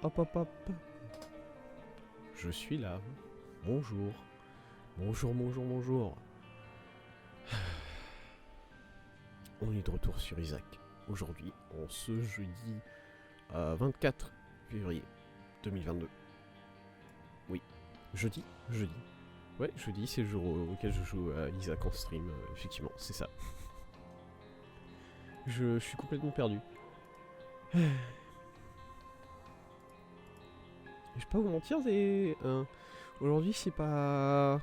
Hop hop hop. Je suis là. Bonjour. Bonjour, bonjour, bonjour. On est de retour sur Isaac. Aujourd'hui, en ce jeudi 24 février 2022. Oui, jeudi. Ouais, jeudi, c'est le jour auquel je joue à Isaac en stream. Effectivement, c'est ça. Je suis complètement perdu. Je vais pas vous mentir, aujourd'hui c'est pas...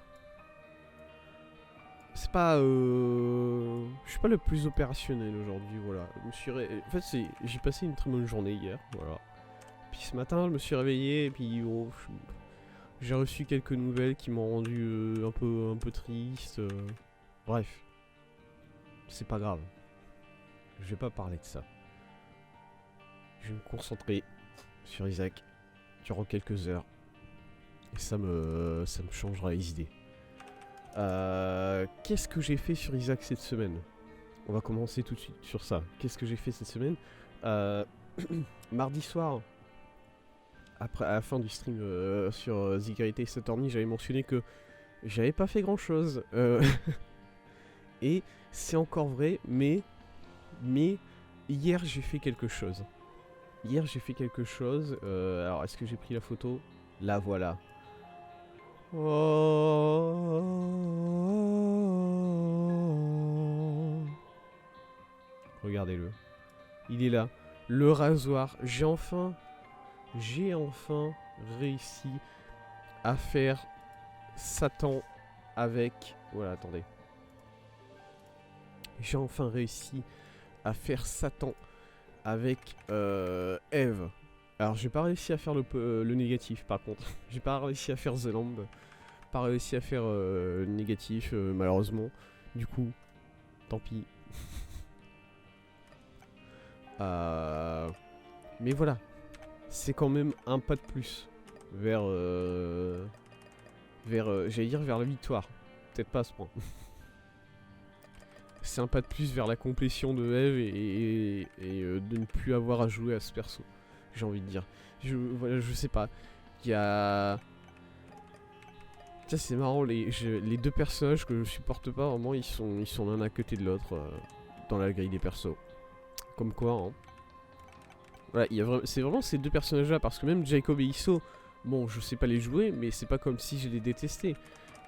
Je suis pas le plus opérationnel aujourd'hui, voilà. En fait, j'ai passé une très bonne journée hier, voilà. Puis ce matin, je me suis réveillé et puis j'ai reçu quelques nouvelles qui m'ont rendu un peu triste. Bref, c'est pas grave. Je vais pas parler de ça. Je vais me concentrer sur Isaac durant quelques heures. Et ça me changera les idées. Qu'est-ce que j'ai fait sur Isaac cette semaine? On va commencer tout de suite sur ça. Qu'est-ce que j'ai fait cette semaine? Mardi soir, à la fin du stream sur The Great Ace Attorney, j'avais mentionné que j'avais pas fait grand chose. Et c'est encore vrai, mais hier j'ai fait quelque chose. Alors, est-ce que j'ai pris la photo? La voilà. Oh. Regardez-le. Il est là. Le rasoir. J'ai enfin réussi à faire Satan avec... Voilà, attendez. J'ai enfin réussi à faire Satan avec Eve. Alors j'ai pas réussi à faire le négatif par contre. J'ai pas réussi à faire The Lamb. Pas réussi à faire le négatif malheureusement. Du coup, tant pis. Mais voilà. C'est quand même un pas de plus vers j'allais dire vers la victoire. Peut-être pas à ce point. C'est un pas de plus vers la complétion de Eve et de ne plus avoir à jouer à ce perso. J'ai envie de dire. Je sais pas. Il y a... Ça c'est marrant, les deux personnages que je supporte pas vraiment, ils sont l'un à côté de l'autre dans la grille des persos. Comme quoi, hein. Voilà, c'est vraiment ces deux personnages là, parce que même Jacob et Isso, bon, je sais pas les jouer, mais c'est pas comme si je les détestais.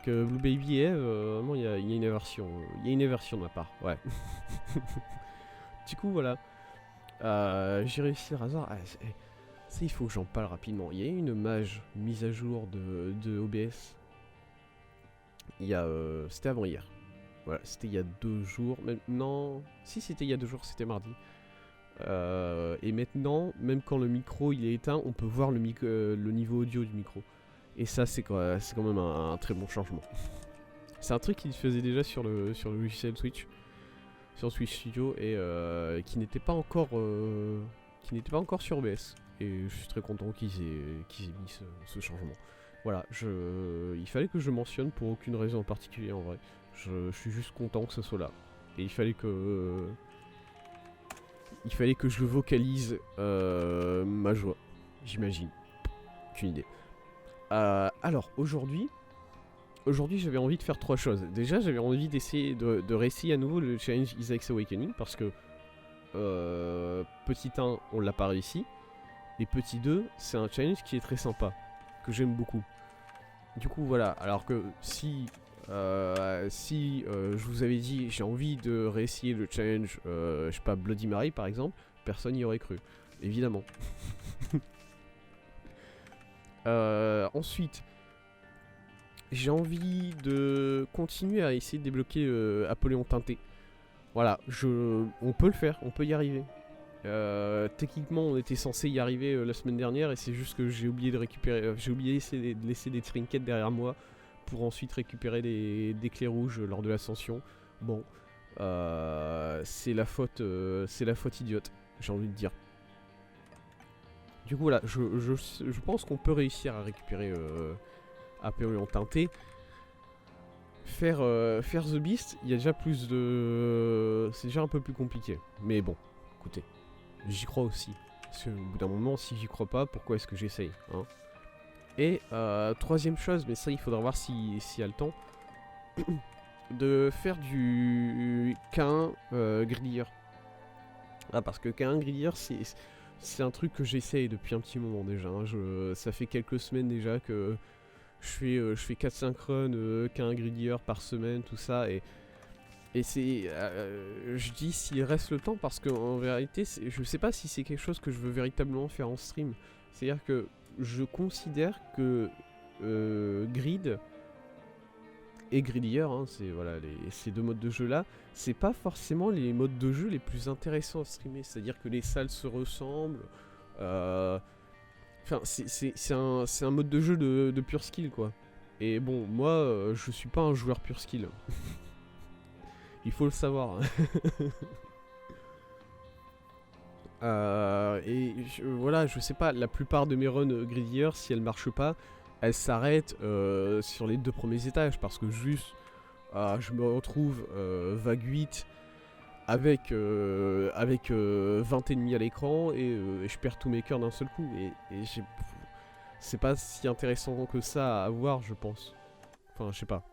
Que Blue Baby et Eve, vraiment, il y a une aversion. Il y a une aversion de ma part, ouais. Du coup, voilà. J'ai réussi le hasard. Ça, il faut que j'en parle rapidement. Il y a une mage mise à jour de OBS. C'était avant hier. Voilà, c'était il y a 2 jours. Même, non, si c'était il y a 2 jours, c'était mardi. Et maintenant, même quand le micro il est éteint, on peut voir le niveau audio du micro. Et ça, c'est quand même un très bon changement. C'est un truc qu'il faisait déjà sur le logiciel Twitch, sur Twitch Studio, et qui n'était pas encore sur OBS. Et je suis très content qu'ils aient mis ce changement. Voilà, il fallait que je mentionne pour aucune raison en particulier en vrai. Je suis juste content que ce soit là. Et il fallait que je vocalise ma joie, j'imagine. Aucune idée. Alors, aujourd'hui, j'avais envie de faire 3 choses. Déjà, j'avais envie d'essayer de réessayer à nouveau le challenge Isaac's Awakening, parce que petit 1, on l'a pas réussi. Et petit 2, c'est un challenge qui est très sympa, que j'aime beaucoup. Du coup, voilà. Alors que si je vous avais dit j'ai envie de réessayer le challenge, je sais pas, Bloody Mary par exemple, personne n'y aurait cru, évidemment. Ensuite, j'ai envie de continuer à essayer de débloquer Apollyon Teinté. Voilà, on peut le faire, on peut y arriver. Techniquement, on était censé y arriver la semaine dernière et c'est juste que j'ai oublié de récupérer, de laisser des trinkets derrière moi pour ensuite récupérer des clés rouges lors de l'ascension. Bon, c'est la faute idiote, j'ai envie de dire. Du coup, voilà, je pense qu'on peut réussir à récupérer Apollyon Teinté. Faire The Beast, il y a déjà plus de... C'est déjà un peu plus compliqué. Mais bon, écoutez, j'y crois aussi. Parce qu'au bout d'un moment, si j'y crois pas, pourquoi est-ce que j'essaye, hein? Et troisième chose, mais ça il faudra voir s'il y a le temps, de faire du K1 grilleur. Ah, parce que K1 grilleur, c'est un truc que j'essaye depuis un petit moment déjà, hein. Ça fait quelques semaines déjà que je fais 4-5 runs K1 grilleur par semaine, tout ça, et c'est... je dis s'il reste le temps, parce qu'en vérité, je sais pas si c'est quelque chose que je veux véritablement faire en stream. C'est-à-dire que je considère que Grid et Grilleur, hein, c'est voilà, ces deux modes de jeu là, c'est pas forcément les modes de jeu les plus intéressants à streamer. C'est-à-dire que les salles se ressemblent. Enfin, c'est un mode de jeu de pure skill, quoi. Et bon, moi, je suis pas un joueur pure skill. Il faut le savoir. Voilà, je sais pas, la plupart de mes runs Grilleur, si elles marchent pas, elles s'arrêtent sur les 2 premiers étages, parce que juste, je me retrouve vague 8 avec 20 ennemis à l'écran, et je perds tous mes cœurs d'un seul coup, et c'est pas si intéressant que ça à voir, je pense. Enfin, je sais pas.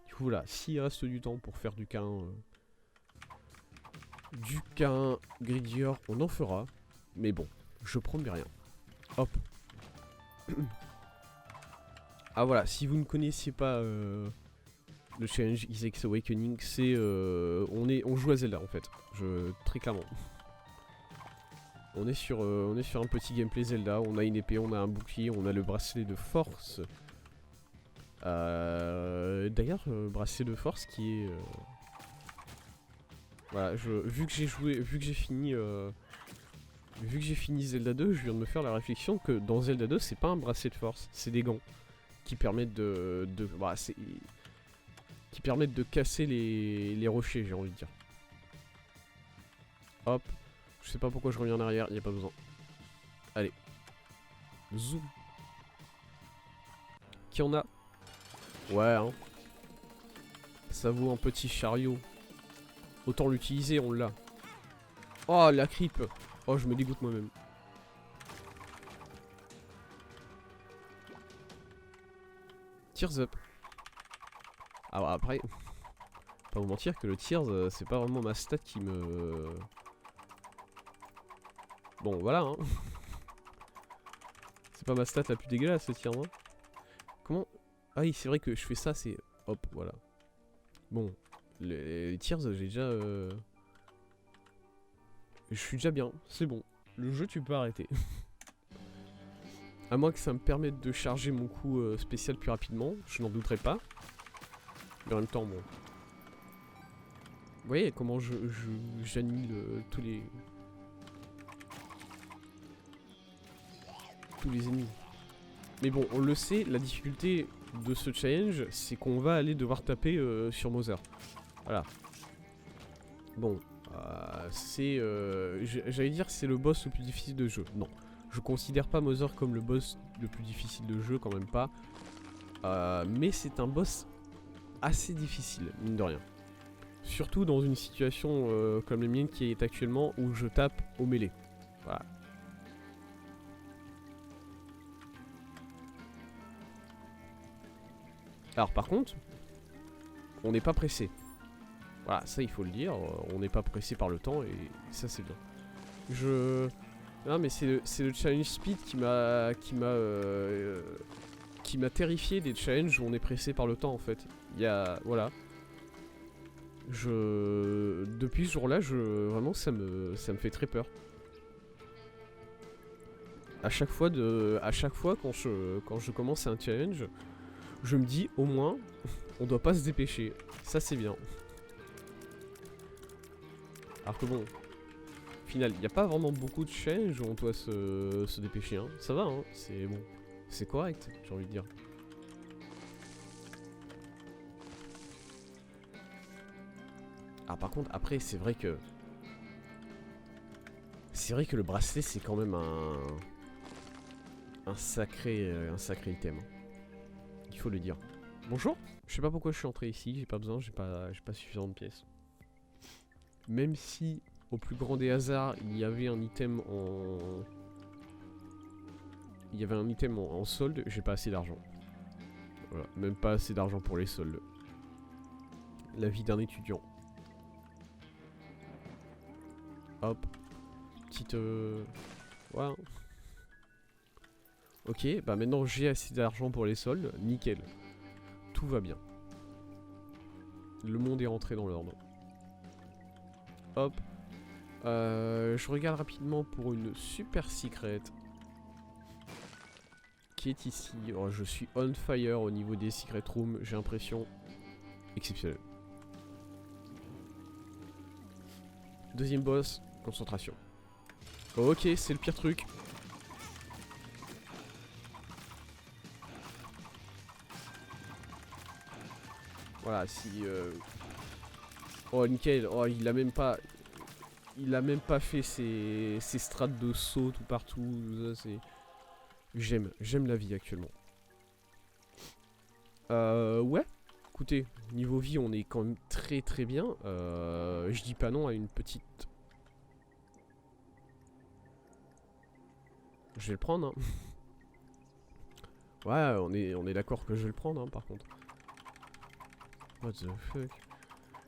Du coup, là, s'il reste du temps pour faire du K1... du K1 Grilleur, on en fera. Mais bon, je promets rien. Hop. Ah voilà, si vous ne connaissiez pas le challenge Isaac's Awakening, c'est on joue à Zelda en fait. Très clairement. On est sur un petit gameplay Zelda. On a une épée, on a un bouclier, on a le bracelet de force. D'ailleurs, bracelet de force qui est voilà, vu que j'ai fini Zelda 2, je viens de me faire la réflexion que dans Zelda 2, c'est pas un bracelet de force, c'est des gants qui permettent qui permettent de casser les rochers, j'ai envie de dire. Hop, je sais pas pourquoi je reviens en arrière, y a pas besoin. Allez, zoom. Qui en a? Ouais, hein. Ça vaut un petit chariot. Autant l'utiliser, on l'a. Oh, la creep. Oh, je me dégoûte moi-même. Tears up. Alors après, pas vous mentir que le tears, c'est pas vraiment ma stat qui me... Bon, voilà, hein. C'est pas ma stat la plus dégueulasse, le tears, hein. Comment... Ah oui, c'est vrai que je fais ça, c'est... Hop, voilà. Bon, les tears, j'ai déjà... Je suis déjà bien, c'est bon. Le jeu, tu peux arrêter. À moins que ça me permette de charger mon coup spécial plus rapidement, je n'en douterai pas. Mais en même temps, bon. Vous voyez comment j'annule tous les ennemis. Mais bon, on le sait, la difficulté de ce challenge, c'est qu'on va aller devoir taper sur Mother. Voilà. Bon, j'allais dire c'est le boss le plus difficile de jeu. Non, je considère pas Mother comme le boss le plus difficile de jeu, quand même pas. Mais c'est un boss assez difficile, mine de rien. Surtout dans une situation comme la mienne qui est actuellement, où je tape au mêlée. Voilà. Alors par contre, on n'est pas pressé. Voilà, ça il faut le dire, on n'est pas pressé par le temps, et ça c'est bien. Non mais c'est le challenge speed qui m'a terrifié des challenges où on est pressé par le temps en fait. Voilà. Depuis ce jour-là, vraiment ça me fait très peur. À chaque fois quand je commence un challenge, je me dis au moins on doit pas se dépêcher. Ça c'est bien. Alors que bon, au final, il n'y a pas vraiment beaucoup de challenges où on doit se dépêcher, hein. Ça va, hein, c'est bon. C'est correct, j'ai envie de dire. Ah par contre, après, c'est vrai que le bracelet, c'est quand même un sacré item. Il faut le dire. Bonjour. Je sais pas pourquoi je suis entré ici, j'ai pas besoin, j'ai pas suffisamment de pièces. Même si au plus grand des hasards, il y avait un item en... Il y avait un item en solde, j'ai pas assez d'argent. Voilà, même pas assez d'argent pour les soldes. La vie d'un étudiant. Hop. Petite... Voilà. Ok, bah maintenant j'ai assez d'argent pour les soldes, nickel. Tout va bien. Le monde est rentré dans l'ordre. Hop. Je regarde rapidement pour une super secret qui est ici. Oh, je suis on fire au niveau des secret rooms, j'ai l'impression. Exceptionnel. Deuxième boss, concentration. Ok, c'est le pire truc. Voilà, si... Oh, nickel. Oh, il a même pas... Il a même pas fait ses strates de saut tout partout. C'est... J'aime la vie actuellement. Ouais. Écoutez, niveau vie, on est quand même très très bien. Je dis pas non à une petite... Je vais le prendre, hein. Ouais, on est d'accord que je vais le prendre, hein, par contre. What the fuck.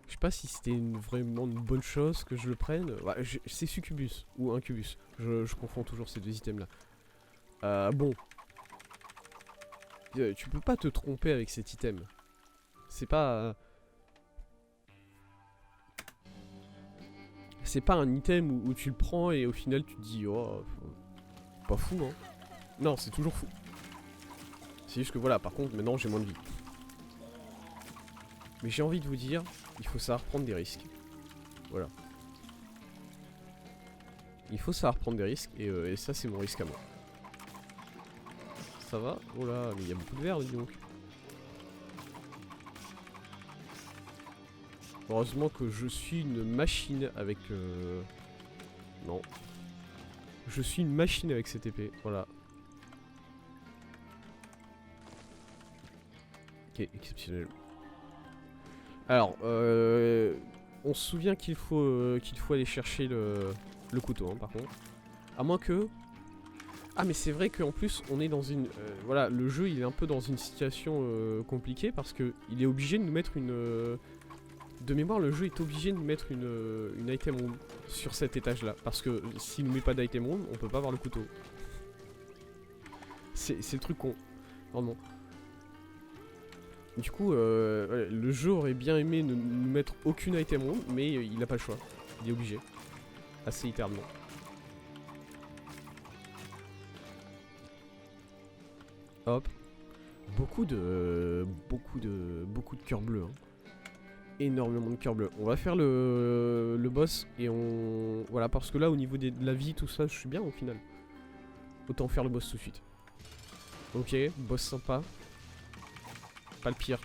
Je sais pas si c'était vraiment une bonne chose que je le prenne. Ouais, c'est Succubus ou Incubus. Je confonds toujours ces deux items là. Bon. Tu peux pas te tromper avec cet item. C'est pas... C'est pas un item où tu le prends et au final tu te dis oh... Pas fou hein. Non, c'est toujours fou. C'est juste que voilà, par contre maintenant j'ai moins de vie. Mais j'ai envie de vous dire, il faut savoir prendre des risques. Voilà. Il faut savoir prendre des risques et ça c'est mon risque à moi. Ça va? Oh là, mais il y a beaucoup de verre dis donc. Heureusement que je suis une machine avec... Non. Je suis une machine avec cette épée, voilà. Ok, exceptionnel. Alors, on se souvient qu'il faut aller chercher le couteau, hein, par contre. À moins que... Ah, mais c'est vrai qu'en plus, on est dans une... voilà, le jeu, il est un peu dans une situation compliquée parce que il est obligé de nous mettre une... de mémoire, le jeu est obligé de nous mettre une item room sur cet étage-là. Parce que s'il nous met pas d'item room, on peut pas avoir le couteau. C'est le truc con. Vraiment. Du coup, le jeu aurait bien aimé ne nous mettre aucune item room, mais il n'a pas le choix. Il est obligé. Assez littéralement. Hop. Beaucoup de cœurs bleus. Hein. Énormément de cœurs bleus. On va faire le boss et on... Voilà, parce que là, au niveau de la vie, tout ça, je suis bien au final. Autant faire le boss tout de suite. Ok, boss sympa. Pas le pire.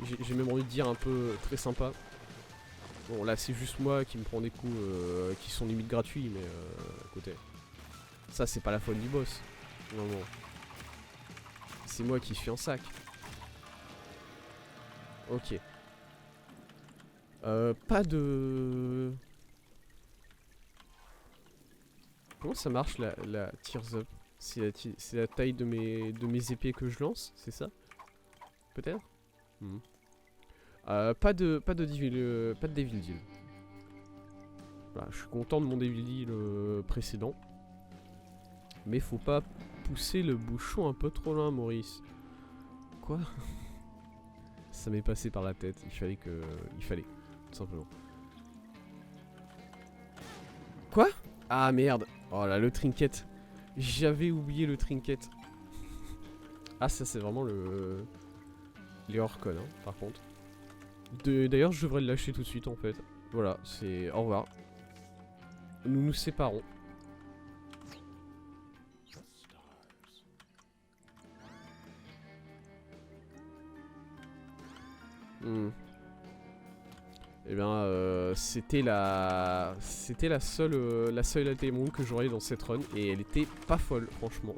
J'ai même envie de dire un peu très sympa. Bon là c'est juste moi qui me prends des coups qui sont limite gratuits mais écoutez. Ça c'est pas la faute du boss. Non non. C'est moi qui suis en sac. Ok. Pas de... Comment ça marche la tears up? C'est la taille de mes épées que je lance, c'est ça? Peut-être? Pas de Devil Deal. Voilà, je suis content de mon Devil Deal précédent. Mais faut pas pousser le bouchon un peu trop loin, Maurice. Quoi? Ça m'est passé par la tête. Il fallait, tout simplement. Quoi? Ah merde. Oh là, le trinket. J'avais oublié le trinket. Ah, ça c'est vraiment les hors-codes, hein, par contre. D'ailleurs, je devrais le lâcher tout de suite en fait. Voilà, c'est au revoir. Nous nous séparons. Eh bien, c'était la seule item que j'aurais dans cette run et elle était pas folle, franchement.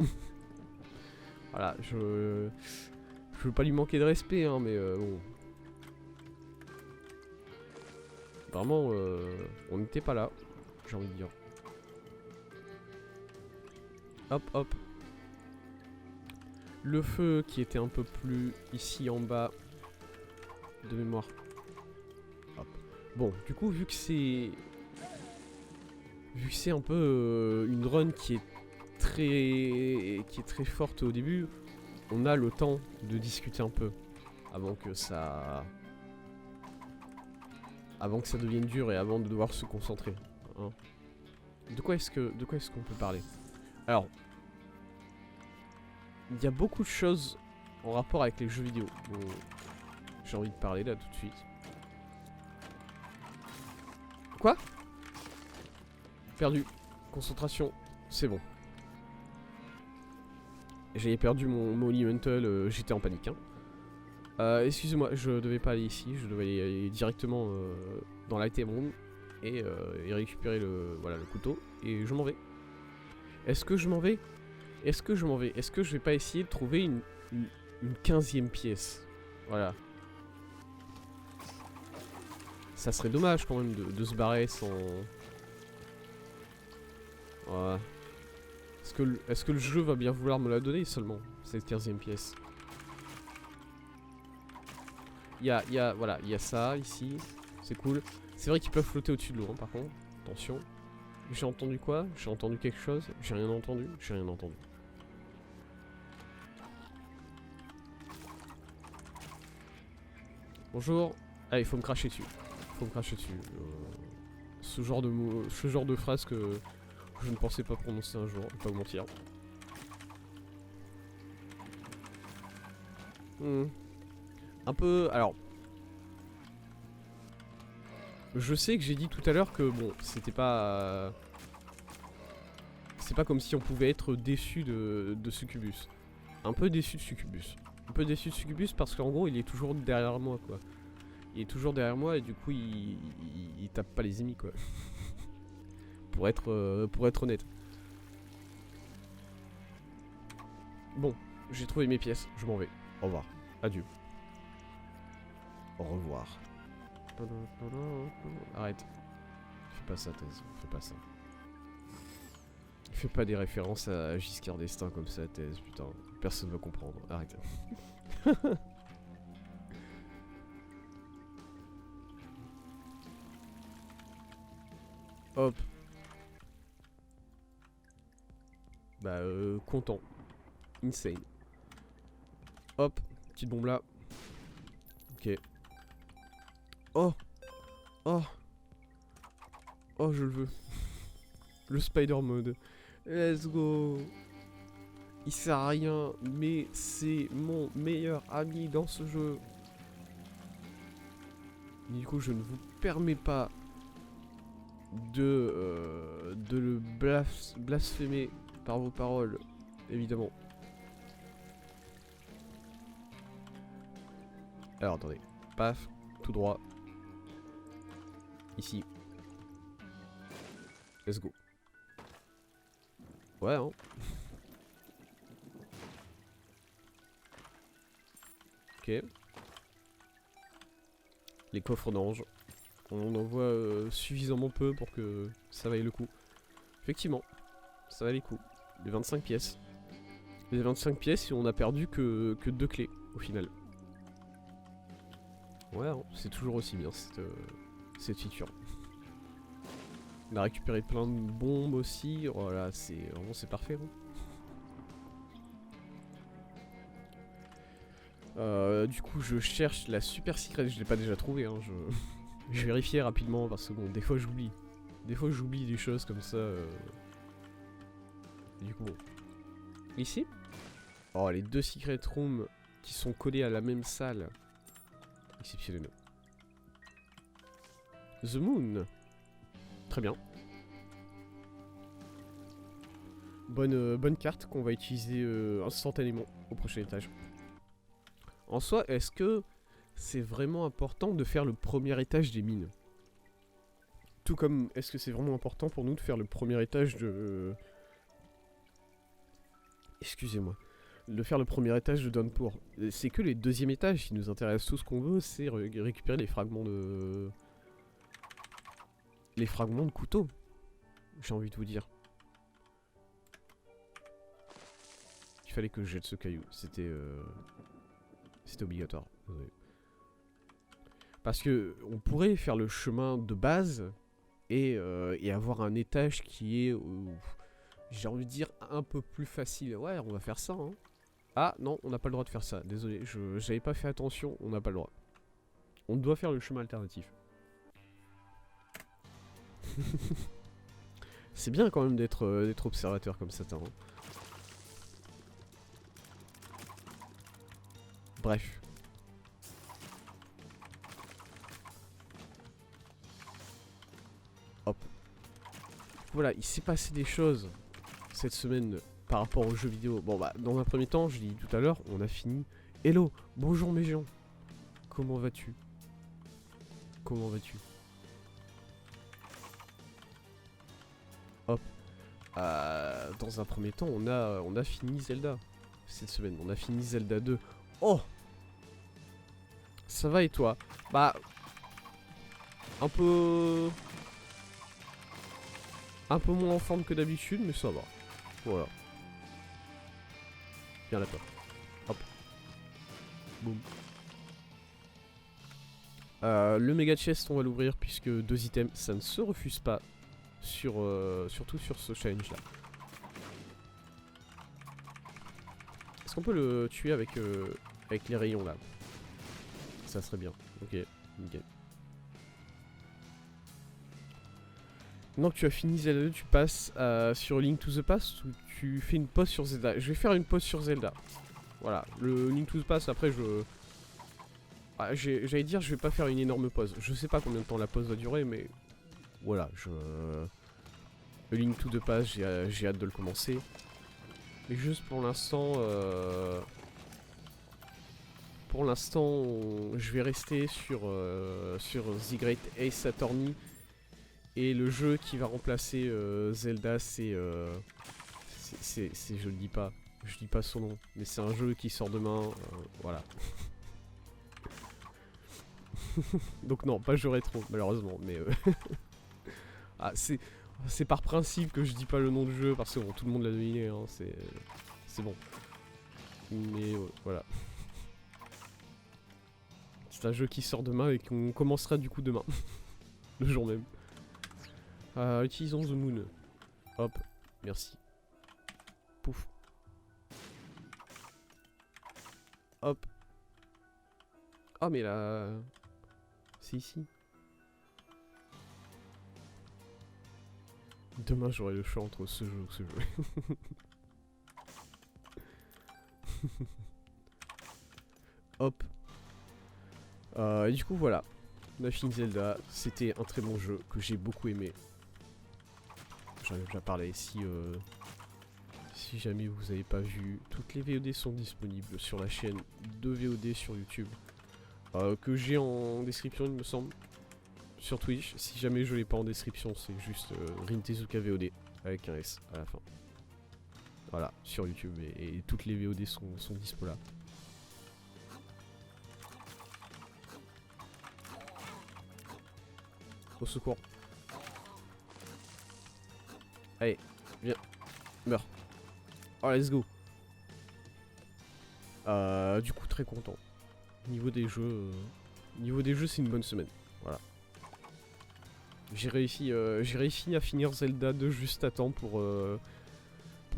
Voilà, je veux pas lui manquer de respect, hein, mais bon. Vraiment, on n'était pas là, j'ai envie de dire. Hop, hop. Le feu qui était un peu plus ici en bas de mémoire. Hop. Bon, du coup, vu que c'est un peu une run qui est très forte au début, on a le temps de discuter un peu avant que ça devienne dur et avant de devoir se concentrer. Hein. De quoi est-ce qu'on peut parler? Alors, il y a beaucoup de choses en rapport avec les jeux vidéo dont j'ai envie de parler là tout de suite. Quoi? Perdu. Concentration, c'est bon. J'avais perdu mon elemental, j'étais en panique. Hein. Excusez-moi, je devais pas aller ici, je devais aller directement dans l'item room et récupérer le couteau. Et je m'en vais. Est-ce que je m'en vais? Est-ce que je vais pas essayer de trouver une 15e pièce? Voilà. Ça serait dommage quand même de se barrer sans... Voilà. Est-ce que le jeu va bien vouloir me la donner seulement, cette 15e pièce? Il y a ça ici, c'est cool. C'est vrai qu'ils peuvent flotter au-dessus de l'eau, hein, par contre. Attention. J'ai entendu quoi? J'ai entendu quelque chose? J'ai rien entendu? J'ai rien entendu. Bonjour. Ah, il faut me cracher dessus. Faut me cracher dessus. Ce genre de phrase que je ne pensais pas prononcer un jour, pas vous mentir. Un peu... Alors... Je sais que j'ai dit tout à l'heure que, bon, c'était pas... c'est pas comme si on pouvait être déçu de Succubus. Un peu déçu de Succubus. Un peu déçu de Succubus parce qu'en gros, il est toujours derrière moi, quoi. Il est toujours derrière moi et du coup, il tape pas les ennemis, quoi. pour être honnête. Bon, j'ai trouvé mes pièces, je m'en vais. Au revoir. Adieu. Au revoir. Arrête. Fais pas ça, Thèse. Fais pas ça. Fais pas des références à Giscard d'Estaing comme ça, Thèse. Putain, personne va comprendre. Arrête. Hop. Bah, content. Insane. Hop. Petite bombe là. Ok. Oh. Oh. Oh, je le veux. Le spider mode. Let's go. Il sert à rien, mais c'est mon meilleur ami dans ce jeu. Du coup, je ne vous permets pas de le blasphémer par vos paroles, évidemment. Alors, attendez. Paf, tout droit. Ici. Let's go. Ouais, hein. Ok. Les coffres d'ange. On en voit suffisamment peu pour que ça vaille le coup. Effectivement, ça valait le coup. Les 25 pièces. Les 25 pièces et on a perdu que 2 clés au final. Ouais, hein, c'est toujours aussi bien cette feature. On a récupéré plein de bombes aussi. Voilà, vraiment c'est parfait. Hein. Du coup, je cherche la super secret. Je l'ai pas déjà trouvée. Hein. Je vérifiais rapidement parce que bon, des fois j'oublie. Des fois j'oublie des choses comme ça. Du coup, bon. Ici. Oh, les 2 secret rooms qui sont collés à la même salle. Exceptionnel. The Moon. Très bien. Bonne carte qu'on va utiliser instantanément au prochain étage. En soi, est-ce que c'est vraiment important de faire le premier étage des mines? Tout comme, est-ce que c'est vraiment important pour nous de faire le premier étage de... Excusez-moi. De faire le premier étage de Downpour. C'est que les 2e étages qui nous intéressent. Tout ce qu'on veut, c'est récupérer les fragments de... les fragments de couteau. J'ai envie de vous dire. Il fallait que je jette ce caillou. C'était obligatoire. Désolé. Parce que on pourrait faire le chemin de base et avoir un étage qui est, j'ai envie de dire, un peu plus facile. Ouais, on va faire ça. Hein. Ah non, on n'a pas le droit de faire ça. Désolé, j'avais pas fait attention. On n'a pas le droit. On doit faire le chemin alternatif. C'est bien quand même d'être observateur comme ça. Hein. Bref. Hop. Voilà, il s'est passé des choses cette semaine par rapport aux jeux vidéo. Bon bah, dans un premier temps, je l'ai dit tout à l'heure, on a fini. Hello, bonjour mes gens. Comment vas-tu? Comment vas-tu? Hop. Dans un premier temps, on a fini Zelda. Cette semaine, on a fini Zelda 2. Oh! Ça va et toi? Bah... Un peu moins en forme que d'habitude, mais ça va. Voilà. Viens là, toi. Hop. Boum. Le méga chest, on va l'ouvrir puisque 2 items, ça ne se refuse pas. Surtout sur ce challenge là. Est-ce qu'on peut le tuer avec les rayons là? Ça serait bien. Ok, nickel. Maintenant que tu as fini Zelda 2, tu passes sur Link to the Past ou tu fais une pause sur Zelda. Je vais faire une pause sur Zelda. Voilà, le Link to the Past, après j'allais dire je vais pas faire une énorme pause. Je sais pas combien de temps la pause va durer, mais... Voilà, le Link to the Past, j'ai hâte de le commencer. Mais juste pour l'instant... Pour l'instant, je vais rester sur The Great Ace Attorney. Et le jeu qui va remplacer Zelda, c'est... je le dis pas. Je dis pas son nom. Mais c'est un jeu qui sort demain. Voilà. Donc non, pas jeu rétro, malheureusement. Mais... ah, c'est par principe que je dis pas le nom du jeu. Parce que bon, tout le monde l'a deviné. Hein, c'est bon. Mais voilà. C'est un jeu qui sort demain et qu'on commencera du coup demain. Le jour même. Utilisons The Moon. Hop, merci. Pouf. Hop. Ah mais là... C'est ici. Demain j'aurai le choix entre ce jeu ou ce jeu. Hop. Et du coup voilà. On a fini Zelda. C'était un très bon jeu que j'ai beaucoup aimé. J'en ai déjà parlé. Si jamais vous n'avez pas vu, toutes les VOD sont disponibles sur la chaîne de VOD sur YouTube. Que j'ai en description il me semble. Sur Twitch. Si jamais je l'ai pas en description, c'est juste Rintezuka VOD avec un S à la fin. Voilà, sur YouTube. Et toutes les VOD sont dispo là. Au secours. Allez, viens. Meurs. Oh, let's go. Du coup, très content. Niveau des jeux, c'est une bonne semaine. Voilà. J'ai réussi à finir Zelda 2 juste à temps pour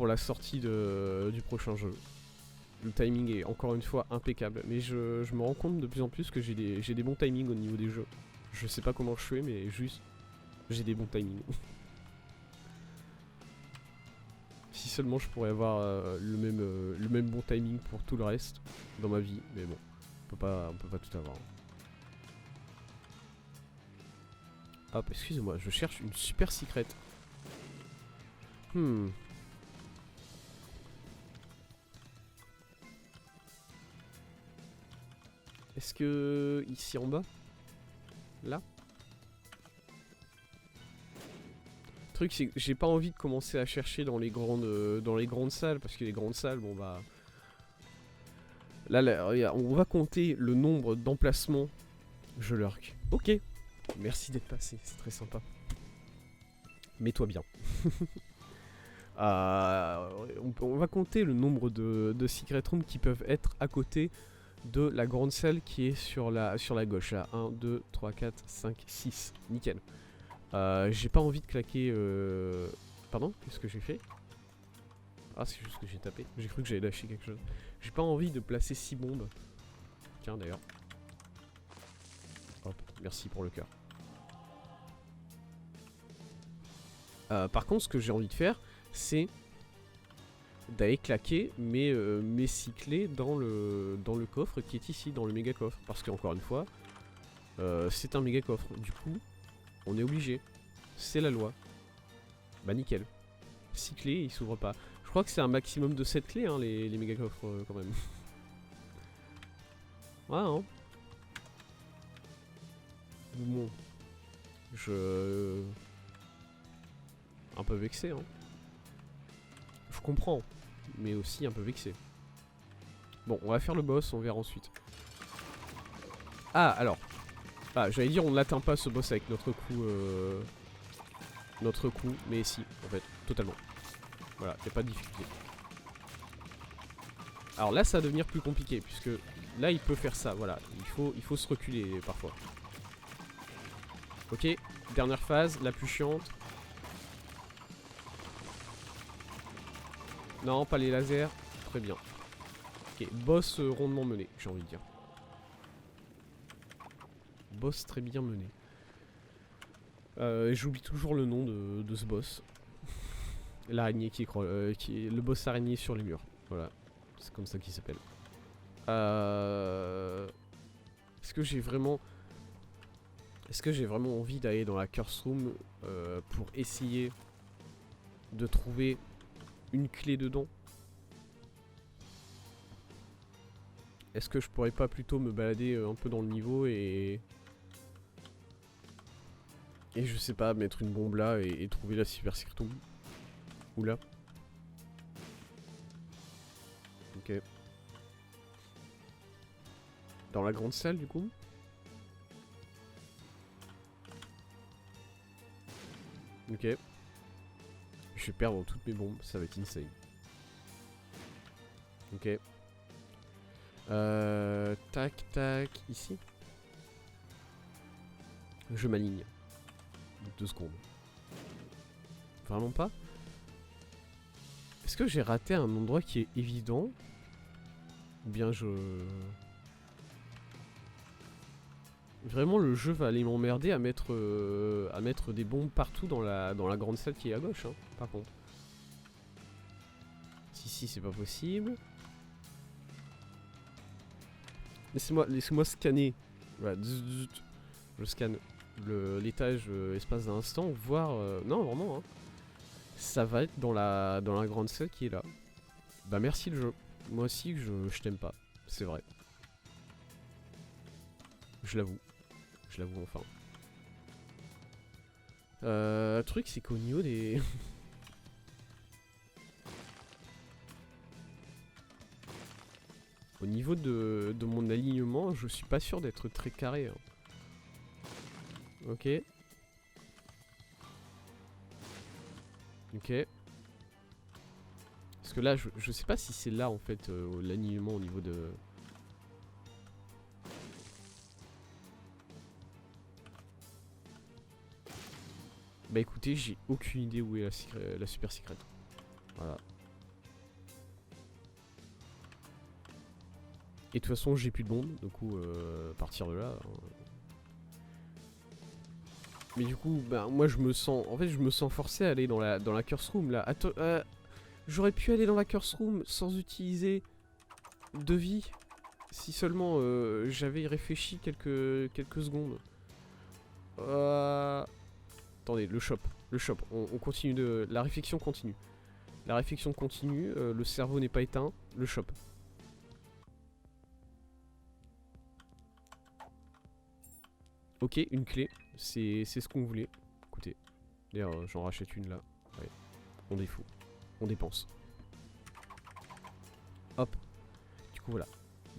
la sortie du prochain jeu. Le timing est encore une fois impeccable. Mais je me rends compte de plus en plus que j'ai des bons timings au niveau des jeux. Je sais pas comment je fais, mais juste, j'ai des bons timings. Si seulement je pourrais avoir le même bon timing pour tout le reste dans ma vie, mais bon, on peut pas tout avoir. Hop, excusez-moi, je cherche une super secret. Est-ce que ici en bas? Là? Le truc c'est que j'ai pas envie de commencer à chercher dans les grandes salles parce que les grandes salles, bon bah... Là, on va compter le nombre d'emplacements. Je lurk. Ok. Merci d'être passé, c'est très sympa. Mets-toi bien. On va compter le nombre de secret rooms qui peuvent être à côté de la grande salle qui est sur la gauche. Là, 1, 2, 3, 4, 5, 6. Nickel. J'ai pas envie de claquer... Pardon, qu'est-ce que j'ai fait? Ah, c'est juste que j'ai tapé. J'ai cru que j'avais lâché quelque chose. J'ai pas envie de placer 6 bombes. Tiens, d'ailleurs. Hop, merci pour le cœur. Par contre, ce que j'ai envie de faire, c'est d'aller claquer mes cyclés dans le coffre qui est ici, dans le méga coffre. Parce qu'encore une fois, c'est un méga coffre. Du coup, on est obligé. C'est la loi. Bah nickel. 6 clés, il s'ouvre pas. Je crois que c'est un maximum de 7 clés, hein, les méga coffres quand même. Ouais, hein. Bon. Un peu vexé, hein. Je comprends, mais aussi un peu vexé. Bon, on va faire le boss, on verra ensuite. Ah, alors. Ah, j'allais dire, on n'atteint pas ce boss avec notre coup, mais si, en fait, totalement. Voilà, y a pas de difficulté. Alors là, ça va devenir plus compliqué, puisque là, il peut faire ça, voilà. Il faut se reculer parfois. Ok, dernière phase, la plus chiante. Non, pas les lasers. Très bien. Ok, boss rondement mené, j'ai envie de dire. Boss très bien mené. J'oublie toujours le nom de ce boss. L'araignée qui est le boss araignée sur les murs. Voilà, c'est comme ça qu'il s'appelle. Est-ce que j'ai vraiment envie d'aller dans la curse room pour essayer de trouver une clé dedans? Est-ce que je pourrais pas plutôt me balader un peu dans le niveau et je sais pas, mettre une bombe là et trouver la super secret room? Ou là? Ok. Dans la grande salle du coup? Ok. Je vais perdre toutes mes bombes, ça va être insane. Ok. Tac, tac, ici. Je m'aligne. 2 secondes. Vraiment pas? Est-ce que j'ai raté un endroit qui est évident? Ou bien Vraiment, le jeu va aller m'emmerder à mettre des bombes partout dans la grande salle qui est à gauche, hein, par contre. Si, c'est pas possible. Laissez-moi scanner. Voilà, je scanne l'étage espace d'un instant, voir... non, vraiment, hein. Ça va être dans la grande salle qui est là. Bah merci le jeu. Moi aussi, je t'aime pas. C'est vrai. Je l'avoue. Je l'avoue enfin. Le truc, c'est qu'au niveau des... Au niveau de mon alignement, je suis pas sûr d'être très carré. Hein. Ok. Ok. Parce que là, je sais pas si c'est là en fait l'alignement au niveau de... Bah écoutez, j'ai aucune idée où est la super secret. Voilà. Et de toute façon, j'ai plus de bombes, du coup, à partir de là... Mais du coup, bah, moi je me sens... En fait, je me sens forcé à aller dans la curse room, là. Attends, j'aurais pu aller dans la curse room sans utiliser de vie. Si seulement j'avais réfléchi quelques secondes. Attendez, le shop. On continue de... La réflexion continue. La réflexion continue, le cerveau n'est pas éteint. Le shop. Ok, une clé. C'est ce qu'on voulait. Écoutez. D'ailleurs, j'en rachète une là. Ouais. On défoue. On dépense. Hop. Du coup, voilà.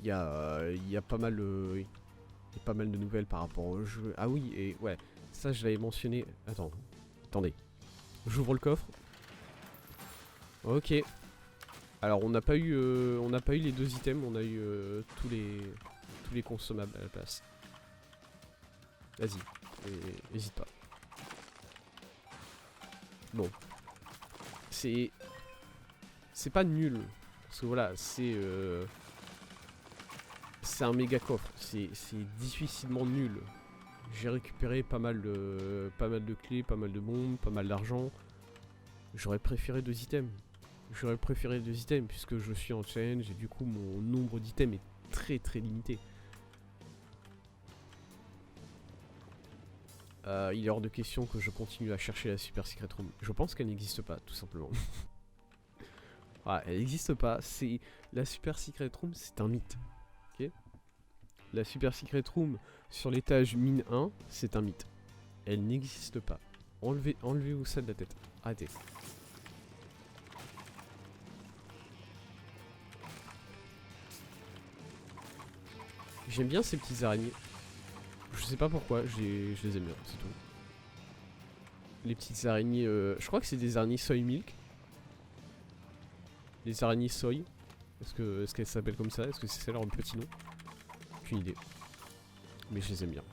Il y a pas mal de... Il y a pas mal de nouvelles par rapport au jeu. Ah oui, et ouais. Ça, je l'avais mentionné. Attendez. J'ouvre le coffre. Ok. Alors on n'a pas eu les 2 items, on a eu tous les consommables à la place. Vas-y, hésite pas. Bon. C'est pas nul. Parce que voilà, c'est un méga coffre. C'est difficilement nul. J'ai récupéré pas mal de clés, pas mal de bombes, pas mal d'argent. J'aurais préféré 2 items. Puisque je suis en challenge et du coup mon nombre d'items est très très limité. Il est hors de question que je continue à chercher la Super Secret Room. Je pense qu'elle n'existe pas, tout simplement. Ah, elle n'existe pas. C'est la Super Secret Room, c'est un mythe. Ok. La Super Secret Room sur l'étage mine 1, c'est un mythe. Elle n'existe pas. Enlevez-vous ça de la tête. Arrêtez. J'aime bien ces petites araignées. Je sais pas pourquoi, je les aime bien, c'est tout. Les petites araignées, je crois que c'est des araignées soy milk. Les araignées soy. Est-ce qu'elles s'appellent comme ça? Est-ce que c'est leur petit nom? Aucune idée. Mais je les aime bien.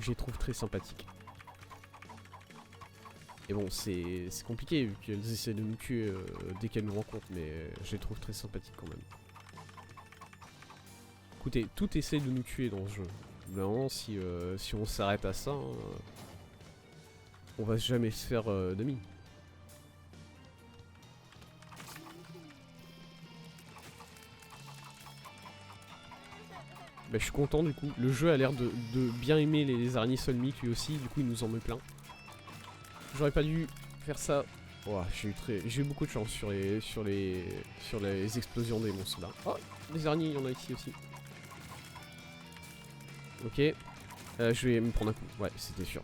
Je les trouve très sympathiques. Et bon, c'est compliqué vu qu'elles essaient de nous tuer dès qu'elles nous rencontrent, mais je les trouve très sympathiques quand même. Écoutez, tout essaie de nous tuer dans ce jeu. Vraiment, si on s'arrête à ça, hein, on va jamais se faire d'amis. Bah, je suis content du coup. Le jeu a l'air de bien aimer les araignées solmiques lui aussi, du coup il nous en met plein. J'aurais pas dû faire ça. Oh, j'ai eu beaucoup de chance sur les explosions des monstres là. Oh, des araignées, il y en a ici aussi. Ok. Je vais me prendre un coup. Ouais, c'était sûr.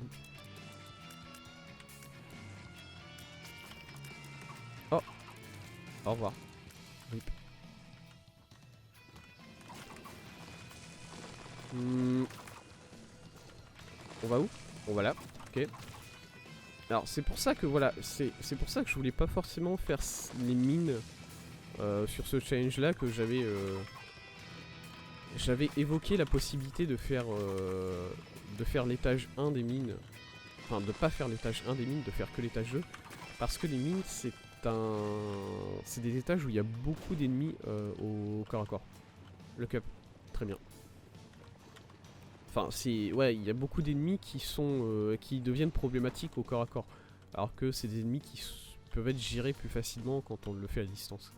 Oh. Au revoir. Rip. On va où? On va là. Ok. Alors c'est pour ça que voilà, c'est pour ça que je voulais pas forcément faire les mines sur ce challenge là, que j'avais évoqué la possibilité de faire l'étage 1 des mines. Enfin de pas faire l'étage 1 des mines, de faire que l'étage 2. Parce que les mines c'est des étages où il y a beaucoup d'ennemis au corps à corps. Le cup, très bien. Enfin, ouais, il y a beaucoup d'ennemis qui deviennent problématiques au corps à corps. Alors que c'est des ennemis qui peuvent être gérés plus facilement quand on le fait à distance.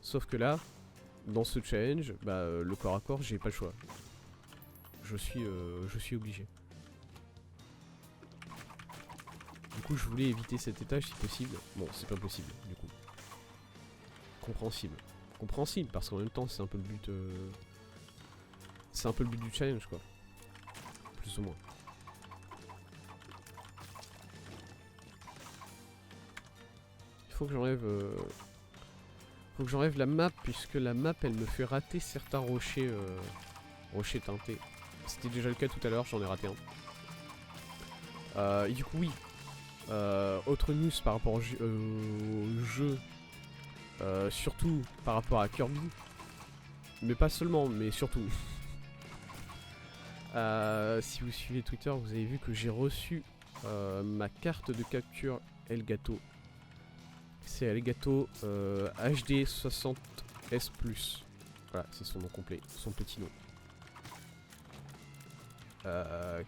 Sauf que là, dans ce challenge, bah, le corps à corps, j'ai pas le choix. Je suis obligé. Du coup, je voulais éviter cet étage si possible. Bon, c'est pas possible, du coup. Compréhensible. Compréhensible, parce qu'en même temps, c'est un peu le but... C'est un peu le but du challenge, quoi. Plus ou moins. Il faut que j'enlève la map, puisque la map elle me fait rater certains rochers rochers teintés. C'était déjà le cas tout à l'heure, j'en ai raté un. Et du coup oui. Autre news par rapport au jeu. Surtout par rapport à Kirby. Mais pas seulement, mais surtout. Si vous suivez Twitter, vous avez vu que j'ai reçu ma carte de capture Elgato. C'est Elgato HD 60S+. Voilà, c'est son nom complet, son petit nom.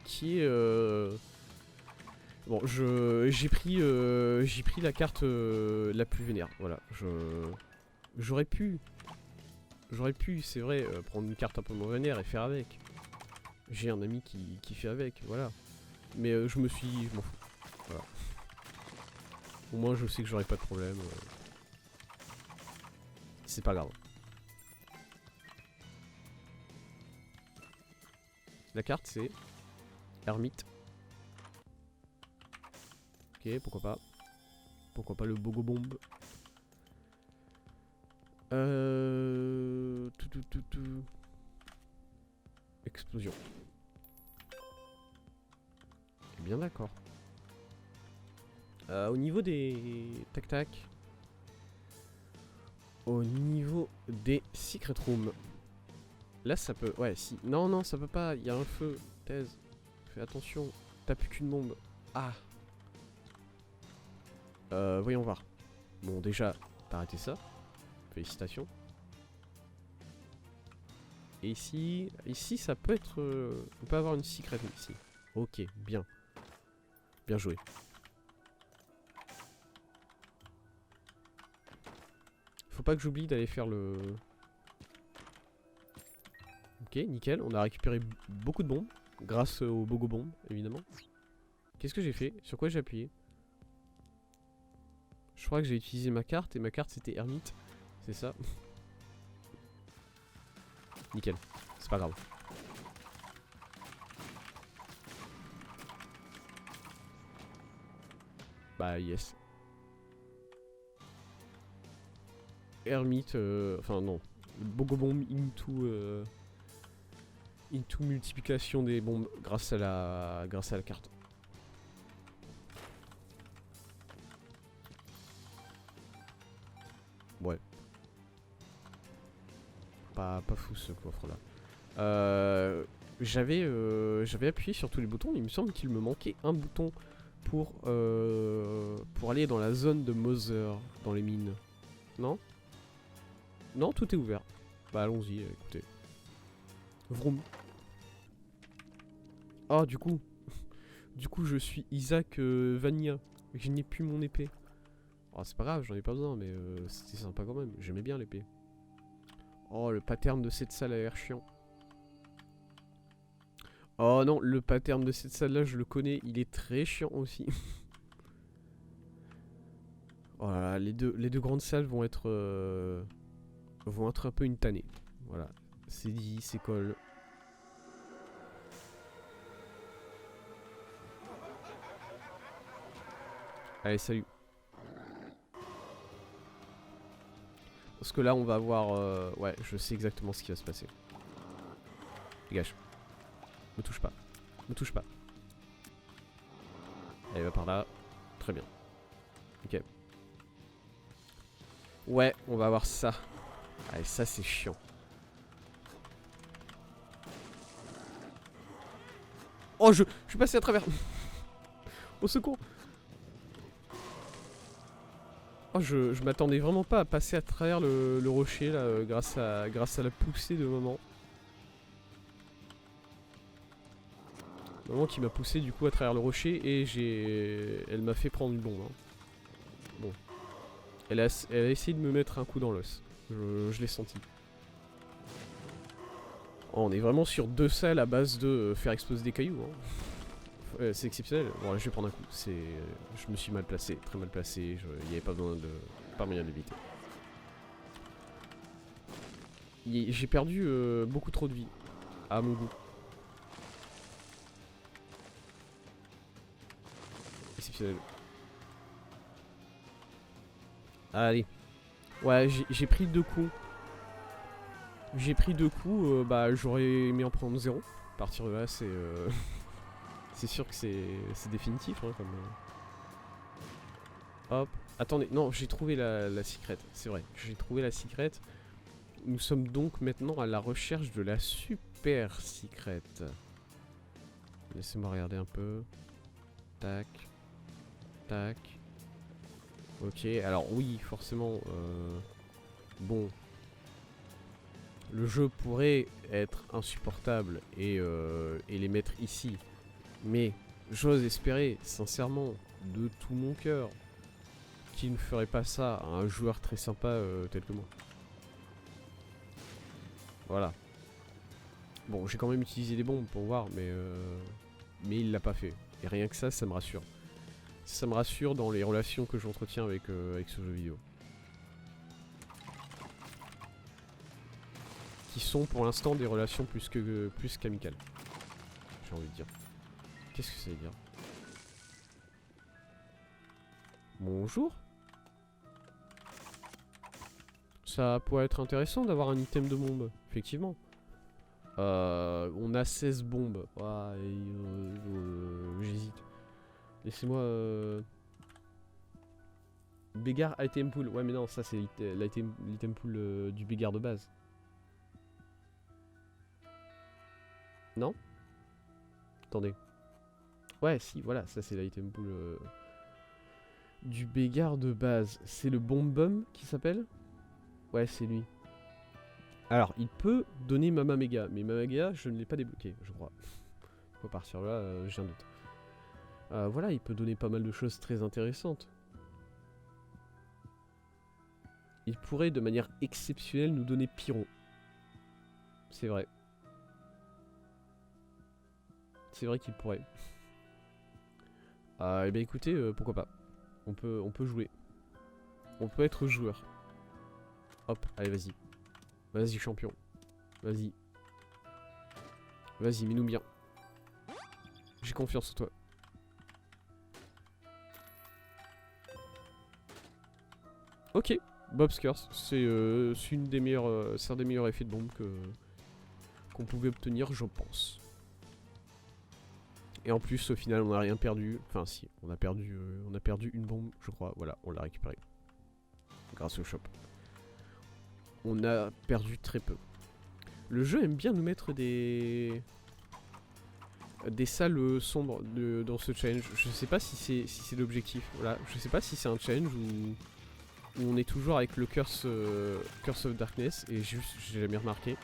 Qui est... Bon, j'ai pris la carte la plus vénère. Voilà, j'aurais pu, c'est vrai, prendre une carte un peu moins vénère et faire avec. J'ai un ami qui fait avec, voilà. Mais je m'en fous. Voilà. Au moins je sais que j'aurai pas de problème. C'est pas grave. La carte c'est Hermite. Ok, pourquoi pas. Pourquoi pas le Bogo Bomb. Explosion. Bien d'accord. Au niveau des... Tac tac. Au niveau des secret rooms. Là ça peut... Ouais si. Non non ça peut pas. Il y a un feu. Thèse. Fais attention. T'as plus qu'une bombe. Ah. Voyons voir. Bon déjà, t'as arrêté ça. Félicitations. Et ici... Ici ça peut être... On peut avoir une secret ici. Ok, bien. Bien joué. Faut pas que j'oublie d'aller faire le... Ok, nickel. On a récupéré beaucoup de bombes. Grâce aux bogo bombes, évidemment. Qu'est-ce que j'ai fait? Sur quoi j'ai appuyé? Je crois que j'ai utilisé ma carte et ma carte c'était Hermite. C'est ça. Nickel. C'est pas grave. Bah yes. Hermite, enfin non. Bogobomb into multiplication des bombes grâce à la carte. Ouais. Pas fou ce coffre là. J'avais appuyé sur tous les boutons, il me semble qu'il me manquait un bouton pour aller dans la zone de Mother, dans les mines. Non? Non, tout est ouvert. Bah allons-y, écoutez. Vroom. Ah du coup. Du coup je suis Isaac Vanilla. Je n'ai plus mon épée. Oh c'est pas grave, j'en ai pas besoin, mais c'était sympa quand même. J'aimais bien l'épée. Oh le pattern de cette salle a l'air chiant. Oh non, le pattern de cette salle là je le connais, il est très chiant aussi. Voilà, les deux grandes salles vont être un peu une tannée. Voilà, c'est dit, c'est colle. Allez, salut. Parce que là, on va avoir... ouais, je sais exactement ce qui va se passer. Dégage. Me touche pas. Me touche pas. Allez, va par là. Très bien. Ok. Ouais, on va avoir ça. Allez, ça, c'est chiant. Oh, je suis passé à travers. Au secours. Oh, je m'attendais vraiment pas à passer à travers le rocher là, grâce à la poussée de maman. Maman qui m'a poussé du coup à travers le rocher et elle m'a fait prendre une bombe. Hein. Bon. Elle a essayé de me mettre un coup dans l'os. Je l'ai senti. Oh, on est vraiment sur deux salles à base de faire exploser des cailloux. Hein. C'est exceptionnel. Bon, là, je vais prendre un coup. Je me suis mal placé, très mal placé. Il n'y avait pas besoin de... Pas moyen d'éviter. J'ai perdu beaucoup trop de vie. À mon goût. Exceptionnel. Allez. Ouais, j'ai pris 2 coups. J'ai pris 2 coups. Bah, j'aurais aimé en prendre 0. À partir de là, c'est... c'est sûr que c'est définitif. Hein, comme, Hop. Attendez, non, j'ai trouvé la secret. C'est vrai, j'ai trouvé la secret. Nous sommes donc maintenant à la recherche de la super secret. Laissez-moi regarder un peu. Tac. Tac. Ok, alors oui, forcément. Bon. Le jeu pourrait être insupportable et les mettre ici. Mais j'ose espérer, sincèrement, de tout mon cœur, qu'il ne ferait pas ça à un joueur très sympa tel que moi. Voilà. Bon, j'ai quand même utilisé des bombes pour voir, mais il l'a pas fait. Et rien que ça me rassure. Ça me rassure dans les relations que j'entretiens avec ce jeu vidéo. Qui sont pour l'instant des relations plus qu'amicales. J'ai envie de dire. Qu'est-ce que ça veut dire? Bonjour. Ça pourrait être intéressant d'avoir un item de bombe, effectivement. On a 16 bombes. Ah, j'hésite. Laissez-moi... Bégard item pool. Ouais mais non, ça c'est l'item pool du Bégard de base. Non? Attendez. Ouais si, voilà, ça c'est l'item pool du Bégard de base. C'est le Bombum qui s'appelle? Ouais, c'est lui. Alors, il peut donner Mama Mega, mais Mama Mega, je ne l'ai pas débloqué, je crois. On va partir là, j'ai un doute. Voilà, il peut donner pas mal de choses très intéressantes. Il pourrait, de manière exceptionnelle, nous donner Pyro. C'est vrai. C'est vrai qu'il pourrait. Eh bien écoutez, pourquoi pas. On peut jouer. On peut être joueur. Hop, allez vas-y. Vas-y champion. Vas-y. Vas-y, mets-nous bien. J'ai confiance en toi. Ok, Bob's Curse, c'est une des meilleures, c'est un des meilleurs effets de bombe qu'on pouvait obtenir, je pense. Et en plus, au final, on n'a rien perdu. Enfin, si, on a perdu une bombe, je crois. Voilà, on l'a récupérée. Grâce au shop. On a perdu très peu. Le jeu aime bien nous mettre des salles sombres dans ce challenge. Je sais pas si c'est l'objectif. Voilà, je sais pas si c'est un challenge où on est toujours avec le Curse of Darkness et juste j'ai jamais remarqué.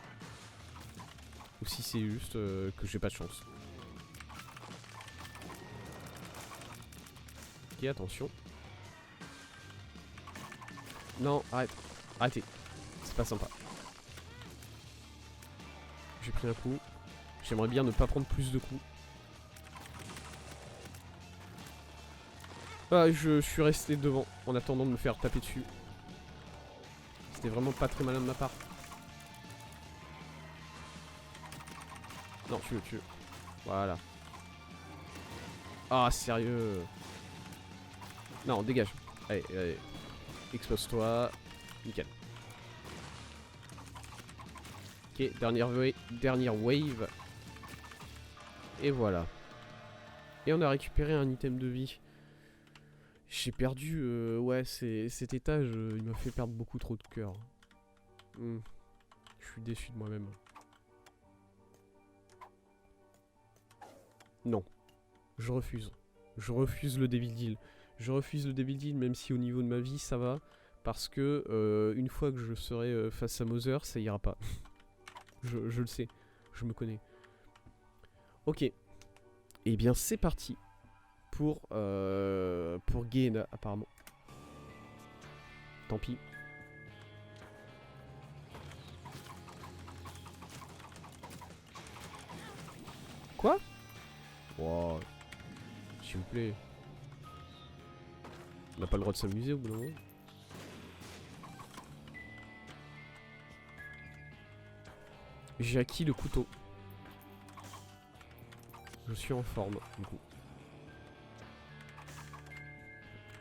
Ou si c'est juste que j'ai pas de chance. Ok, attention. Non, arrête. Arrêtez. C'est pas sympa. J'ai pris un coup. J'aimerais bien ne pas prendre plus de coups. Ah, je suis resté devant en attendant de me faire taper dessus. C'était vraiment pas très malin de ma part. Non, tu. Voilà. Ah, sérieux. Non, dégage. Allez, allez. Expose-toi. Nickel. Ok, dernière wave. Et voilà. Et on a récupéré un item de vie. J'ai perdu... ouais, cet étage, il m'a fait perdre beaucoup trop de cœur. Je suis déçu de moi-même. Non. Je refuse. Je refuse le Devil Deal. Je refuse le Devil Deal, même si au niveau de ma vie, ça va. Parce que une fois que je serai face à Mother, ça ira pas. je le sais. Je me connais. Ok. Eh bien, c'est parti. Pour Gehenna, apparemment. Tant pis. Quoi? Wow. S'il vous plaît. On n'a pas le droit de s'amuser au bout d'un moment. J'ai acquis le couteau. Je suis en forme, du coup.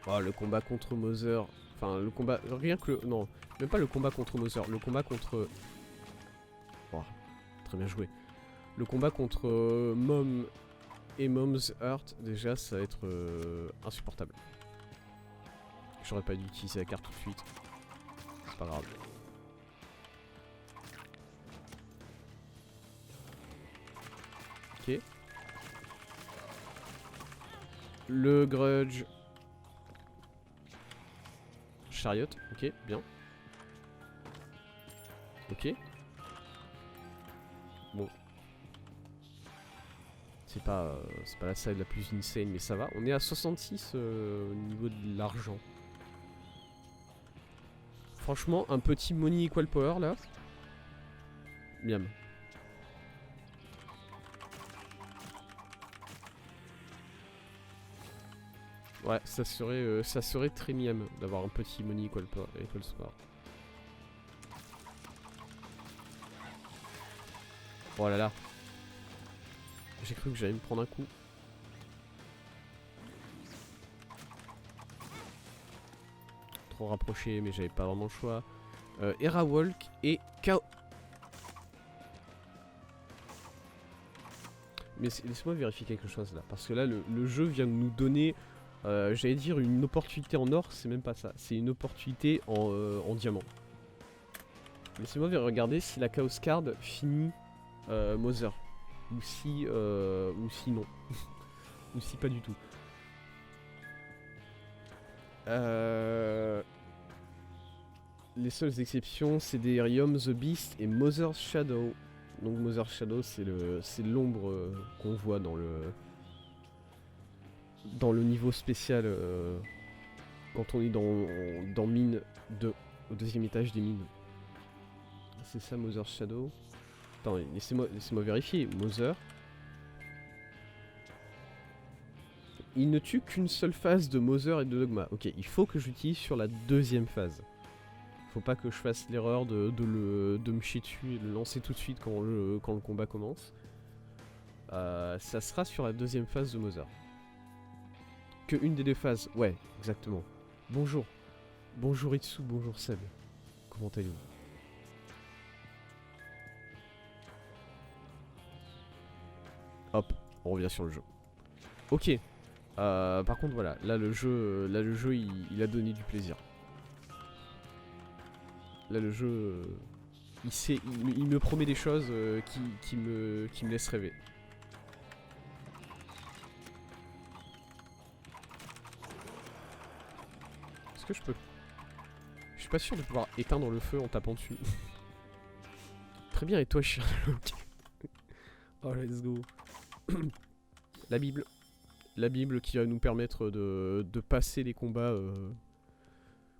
Oh, le combat contre Mother. Enfin, le combat... Rien que le... Non, même pas le combat contre Mother. Le combat contre... Oh, très bien joué. Le combat contre Mom et Mom's Heart, déjà, ça va être insupportable. J'aurais pas dû utiliser la carte tout de suite. C'est pas grave. Ok. Le Grudge. Chariot, ok, bien. Ok. Bon. C'est pas la salle la plus insane, mais ça va. On est à 66 au niveau de l'argent. Franchement, un petit money equal power là. Miam. Ouais, ça serait très miam d'avoir un petit money equal power. Oh là là. J'ai cru que j'allais me prendre un coup. Trop rapproché, mais j'avais pas vraiment le choix. Hera Walk et Kao. Mais laisse-moi vérifier quelque chose là. Parce que là, le jeu vient de nous donner J'allais dire une opportunité en or, c'est même pas ça. C'est une opportunité en diamant. Laissez-moi regarder si la Chaos Card finit Mother. Ou si non. Ou si pas du tout. Les seules exceptions, c'est Delirium, The Beast et Mother's Shadow. Donc Mother's Shadow, c'est l'ombre qu'on voit dans le niveau spécial quand on est dans mine 2, au deuxième étage des mines. C'est ça Mother's Shadow. Attends, laissez-moi vérifier. Mother. Il ne tue qu'une seule phase de Mother et de Dogma. Ok, il faut que j'utilise sur la deuxième phase. Faut pas que je fasse l'erreur de me chier dessus et de le lancer tout de suite quand le combat commence. Ça sera sur la deuxième phase de Mother. Que une des deux phases. Ouais, exactement. Bonjour. Bonjour Itsu, bonjour Seb. Comment allez-vous? Hop, on revient sur le jeu. Ok. Par contre voilà, là le jeu il a donné du plaisir. Là le jeu il me promet des choses qui me laissent rêver. Est-ce que je peux... Je suis pas sûr de pouvoir éteindre le feu en tapant dessus. Très bien, et toi Sherlock? Oh let's go. La Bible. La Bible qui va nous permettre de passer les combats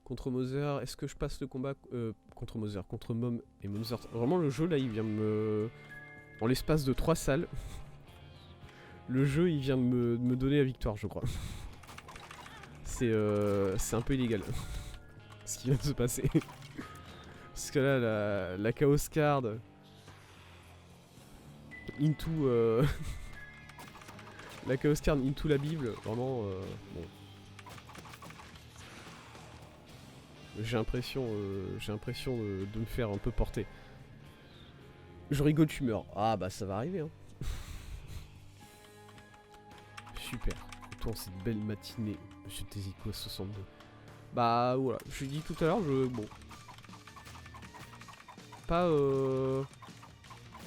contre Mother. Est-ce que je passe le combat contre Mother, contre Mom et Mother? Vraiment le jeu là il vient de me... En l'espace de 3 salles, le jeu il vient de me donner la victoire je crois. C'est un peu illégal ce qui vient de se passer. Parce que là la Chaos Card into... la Chaos Card into la Bible, vraiment bon. J'ai l'impression de me faire un peu porter. Je rigole, tu meurs. Ah bah ça va arriver hein. Super. Toi cette belle matinée, Monsieur Tezico 62. Bah voilà, je l'ai dit tout à l'heure, bon. Pas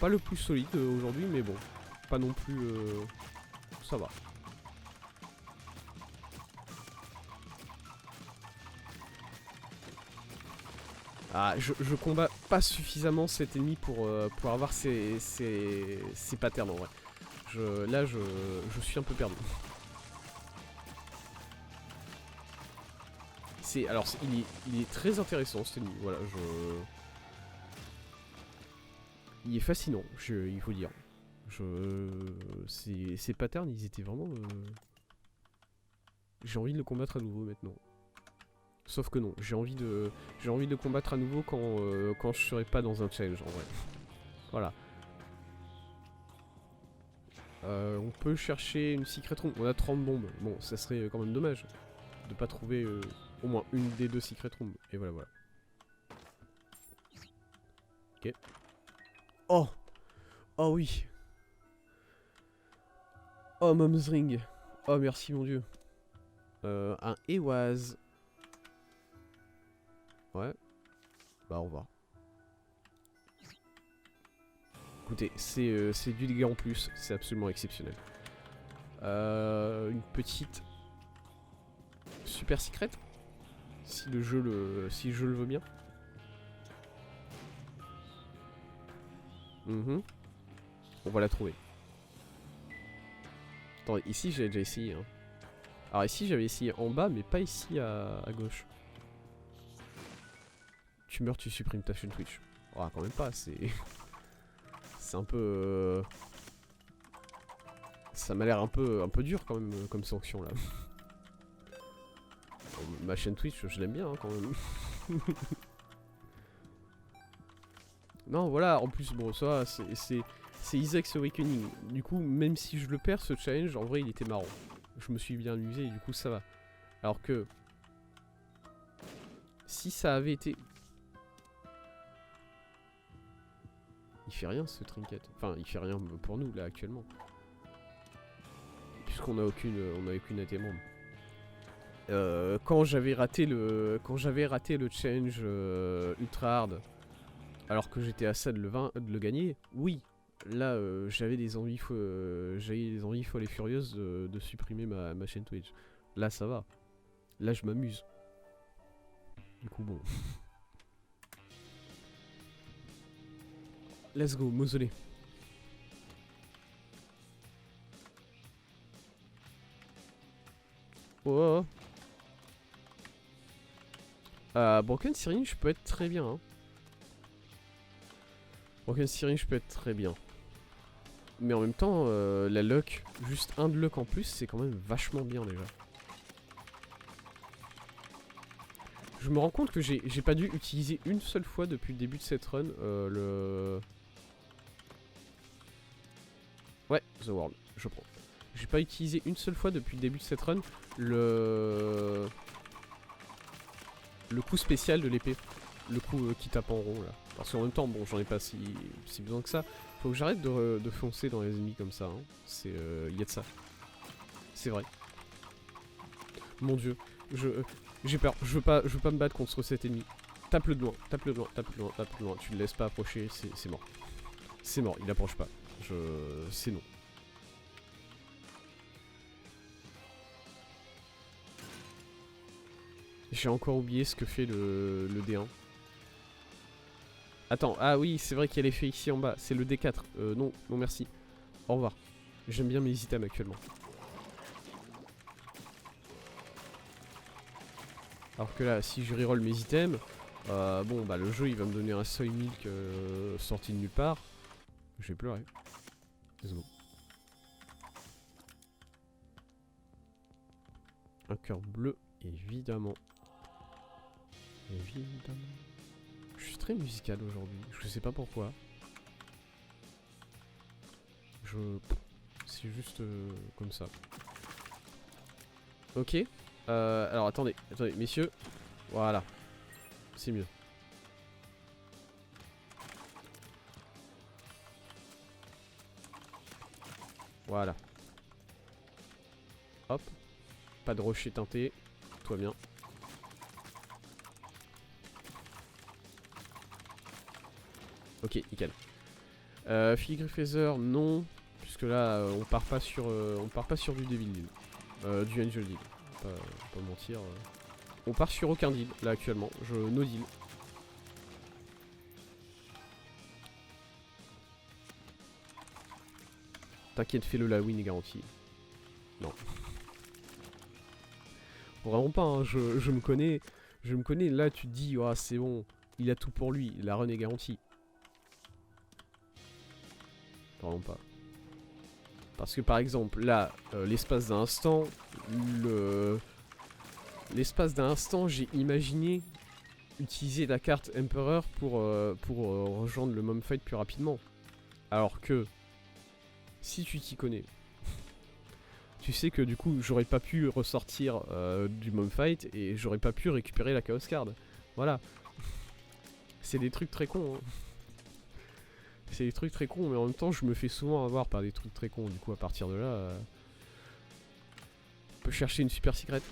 le plus solide aujourd'hui, mais bon. Pas non plus... ça va. Ah, je combats pas suffisamment cet ennemi pour avoir ses patterns en vrai. Là, je suis un peu perdu. Alors, il est très intéressant cet ennemi. Voilà, il est fascinant, il faut dire. Ces patterns, ils étaient vraiment... J'ai envie de le combattre à nouveau maintenant. Sauf que non, j'ai envie de le combattre à nouveau quand je serai pas dans un challenge en vrai. Voilà. On peut chercher une secret room. On a 30 bombes. Bon, ça serait quand même dommage de pas trouver au moins une des deux secret rooms. Et voilà, voilà. Ok. Oh! Oh oui! Oh, Mom's Ring! Oh, merci mon dieu. Un Ewaz. Ouais. Bah, au revoir. Écoutez, c'est du dégât en plus, c'est absolument exceptionnel. Une petite super secret, si le jeu le veut bien. On va la trouver. Attendez, ici j'avais déjà essayé. Hein. Alors ici j'avais essayé en bas, mais pas ici à gauche. Tu meurs, tu supprimes ta chaîne Twitch. Oh, quand même pas, c'est... C'est un peu... Ça m'a l'air un peu dur quand même comme sanction là. Ma chaîne Twitch, je l'aime bien hein, quand même. Non, voilà, en plus, bon, ça, c'est Isaac's Awakening. Du coup, même si je le perds, ce challenge, en vrai, il était marrant. Je me suis bien amusé et du coup, ça va. Alors que... Si ça avait été... Il fait rien, ce trinket. Enfin, il fait rien pour nous, là, actuellement. Puisqu'on a aucune item bomb. quand j'avais raté le challenge ultra hard, alors que j'étais à ça de le gagner, oui, là j'avais des envies folles et furieuses de supprimer ma chaîne Twitch. Là ça va, là je m'amuse. Du coup bon. Let's go, mausolée. Oh. Broken Syringe, je peux être très bien. Hein. Broken Syringe, je peux être très bien. Mais en même temps, la luck, juste un de luck en plus, c'est quand même vachement bien déjà. Je me rends compte que j'ai pas dû utiliser une seule fois depuis le début de cette run le... Ouais, The World, je prends. J'ai pas utilisé une seule fois depuis le début de cette run le coup spécial de l'épée. Le coup qui tape en rond là. Parce qu'en même temps, bon, j'en ai pas si besoin que ça. Faut que j'arrête de foncer dans les ennemis comme ça. Hein. C'est, y a de ça. C'est vrai. Mon dieu, j'ai peur. Je veux pas me battre contre cet ennemi. Tape-le de loin, tape-le de loin, tape-le de loin, tape-le de loin. Tu le laisses pas approcher, c'est mort. C'est mort, il approche pas. C'est non. J'ai encore oublié ce que fait le D1. Attends, ah oui, c'est vrai qu'il y a l'effet ici en bas. C'est le D4. Non, non merci. Au revoir. J'aime bien mes items actuellement. Alors que là, si je reroll mes items, bon, bah le jeu il va me donner un soy milk sorti de nulle part. Je vais pleurer. Désolé. Un cœur bleu, évidemment. Évidemment. Je suis très musical aujourd'hui, je sais pas pourquoi. C'est juste comme ça. Ok. Alors attendez, messieurs. Voilà. C'est mieux. Voilà. Hop. Pas de rocher teinté. Tout va bien. Ok, nickel. Filigree Feather, non. Puisque là, on part pas sur du Devil Deal. Du Angel Deal. Pas mentir. On part sur aucun deal, là, actuellement. No deal. T'inquiète, fais-le, la win est garantie. Non. Vraiment pas, hein. Je me connais. Je me connais, là, tu te dis, oh, c'est bon. Il a tout pour lui, la run est garantie. Vraiment pas. Parce que par exemple, là, l'espace d'un instant, j'ai imaginé utiliser la carte Emperor pour rejoindre le mom fight plus rapidement. Alors que, si tu t'y connais, tu sais que du coup, j'aurais pas pu ressortir du mom fight et j'aurais pas pu récupérer la Chaos Card. Voilà. C'est des trucs très cons, hein. C'est des trucs très cons, mais en même temps, je me fais souvent avoir par des trucs très cons. Du coup, à partir de là, on peut chercher une super secrète.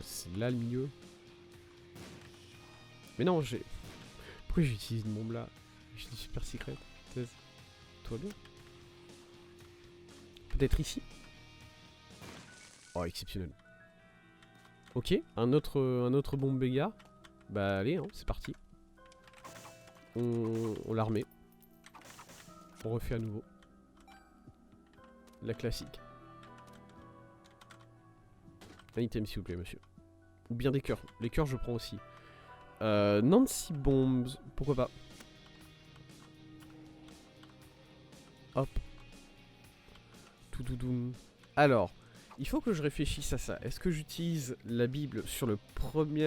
C'est là le milieu. Mais non, j'ai... Pourquoi j'utilise une bombe là? J'ai une super secrète. Tout va bien. Peut-être ici? Oh, exceptionnel. Ok, un autre bombe béga. Bah allez, hein, c'est parti. On la remet. On refait à nouveau. La classique. Un item s'il vous plaît, monsieur. Ou bien des cœurs. Les cœurs je prends aussi. Nancy Bombs, pourquoi pas. Hop. Tout doudoum. Alors, il faut que je réfléchisse à ça. Est-ce que j'utilise la Bible sur le premier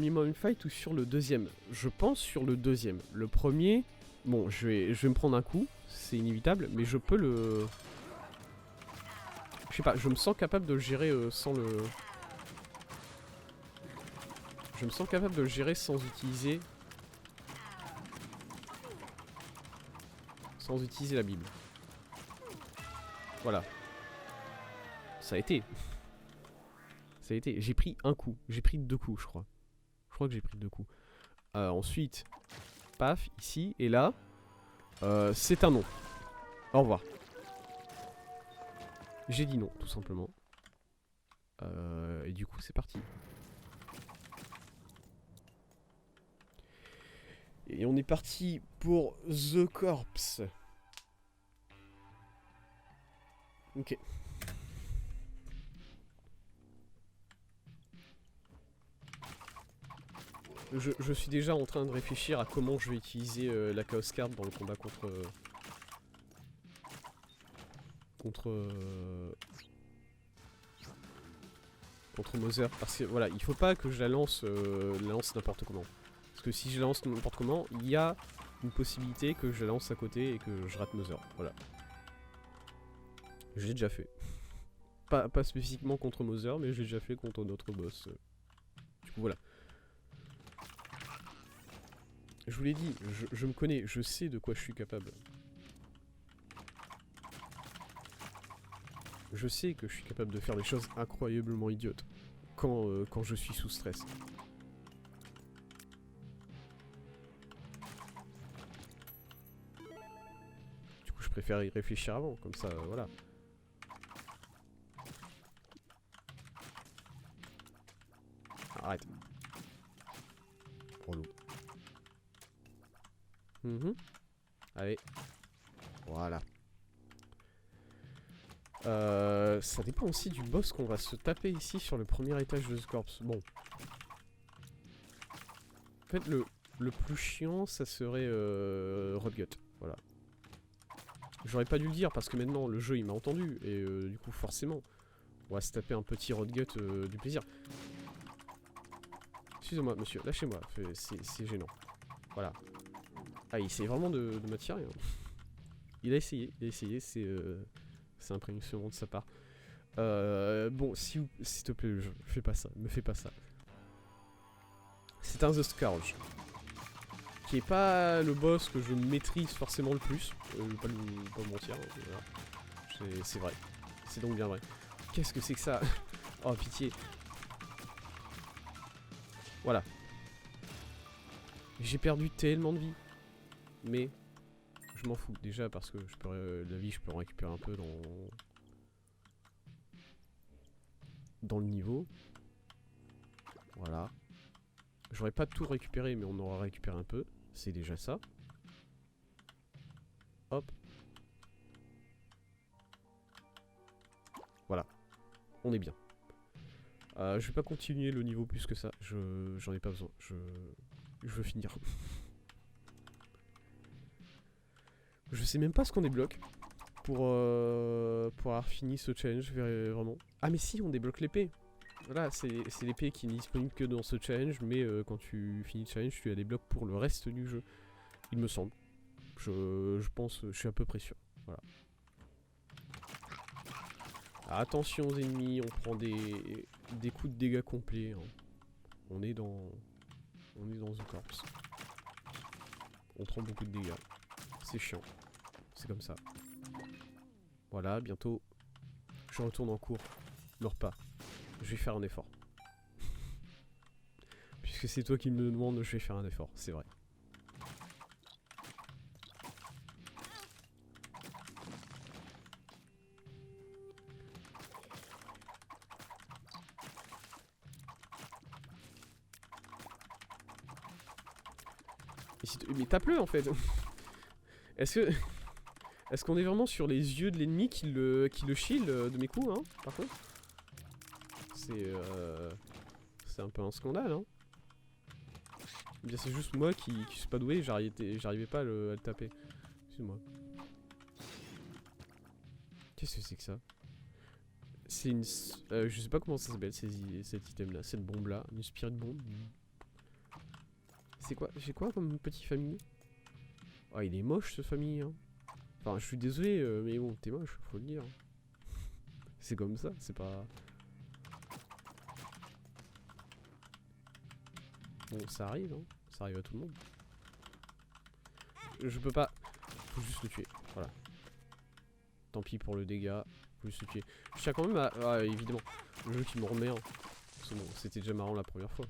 moment fight ou sur le deuxième? Je pense sur le deuxième. Le premier, bon, je vais me prendre un coup, c'est inévitable, mais je peux le... Je sais pas, je me sens capable de le gérer sans le... Je me sens capable de le gérer sans utiliser sans utiliser la Bible. Voilà. Ça a été. Ça a été. J'ai pris un coup. J'ai pris 2 coups, je crois. Je crois que j'ai pris 2 coups. Ensuite, paf, ici. Et là, c'est un non. Au revoir. J'ai dit non, tout simplement. Et du coup, c'est parti. Et on est parti pour The Corpse. Ok. Je suis déjà en train de réfléchir à comment je vais utiliser la Chaos Card dans le combat contre... contre Mother. Parce que voilà, il faut pas que je la lance n'importe comment. Parce que si je la lance n'importe comment, il y a une possibilité que je la lance à côté et que je rate Mother. Voilà. Je l'ai déjà fait. Pas spécifiquement contre Mother, mais je l'ai déjà fait contre d'autres boss. Du coup voilà. Je vous l'ai dit, je me connais, je sais de quoi je suis capable. Je sais que je suis capable de faire des choses incroyablement idiotes quand je suis sous stress. Du coup, je préfère y réfléchir avant, comme ça, voilà. Arrête. Relou. Allez. Voilà. Ça dépend aussi du boss qu'on va se taper ici sur le premier étage de The Corpse. Bon. En fait, le plus chiant, ça serait Rodgut. Voilà. J'aurais pas dû le dire parce que maintenant le jeu il m'a entendu. Et du coup, forcément, on va se taper un petit Rodgut du plaisir. Excusez-moi, monsieur, lâchez-moi. C'est gênant. Voilà. Ah, il essaye vraiment de m'attirer. Hein. Il a essayé, c'est impressionnant de sa part. Bon, s'il te plaît, fais pas ça, me fais pas ça. C'est un The Scourge. Qui est pas le boss que je maîtrise forcément le plus. Je vais pas me mentir. Voilà. C'est vrai. C'est donc bien vrai. Qu'est-ce que c'est que ça? Oh, pitié. Voilà. J'ai perdu tellement de vie. Mais je m'en fous. Déjà parce que je peux, la vie, je peux en récupérer un peu dans le niveau. Voilà. J'aurais pas tout récupéré, mais on aura récupéré un peu. C'est déjà ça. Hop. Voilà. On est bien. Je vais pas continuer le niveau plus que ça. J'en ai pas besoin. Je veux finir. Je sais même pas ce qu'on débloque pour avoir fini ce challenge, vraiment. Ah mais si, on débloque l'épée. Voilà, c'est l'épée qui n'est disponible que dans ce challenge, mais quand tu finis le challenge, tu la débloques pour le reste du jeu. Il me semble. Je pense, je suis à peu près sûr. Voilà. Alors, attention aux ennemis, on prend des coups de dégâts complets. Hein. On est dans The Corpse. On prend beaucoup de dégâts. C'est chiant. C'est comme ça. Voilà, bientôt, je retourne en cours. Le repas. Je vais faire un effort. Puisque c'est toi qui me le demandes, je vais faire un effort, c'est vrai. Mais tape-le en fait. Est-ce qu'on est vraiment sur les yeux de l'ennemi qui le shield de mes coups, hein, par contre? C'est un peu un scandale, hein. Bien c'est juste moi qui suis pas doué, j'arrivais pas à le taper. Excuse-moi. Qu'est-ce que c'est que ça? C'est une... je sais pas comment ça s'appelle cet item là, cette bombe là, une spirit bomb. C'est quoi? J'ai quoi comme petit famille? Oh il est moche ce famille, hein. Enfin je suis désolé mais bon t'es moche, faut le dire. C'est comme ça, c'est pas... Bon ça arrive, hein. Ça arrive à tout le monde. Je peux pas... Faut juste le tuer. Voilà. Tant pis pour le dégât. Faut juste le tuer. Je tiens quand même à... Ah, évidemment. Le jeu qui me remet. Hein. C'est bon, c'était déjà marrant la première fois.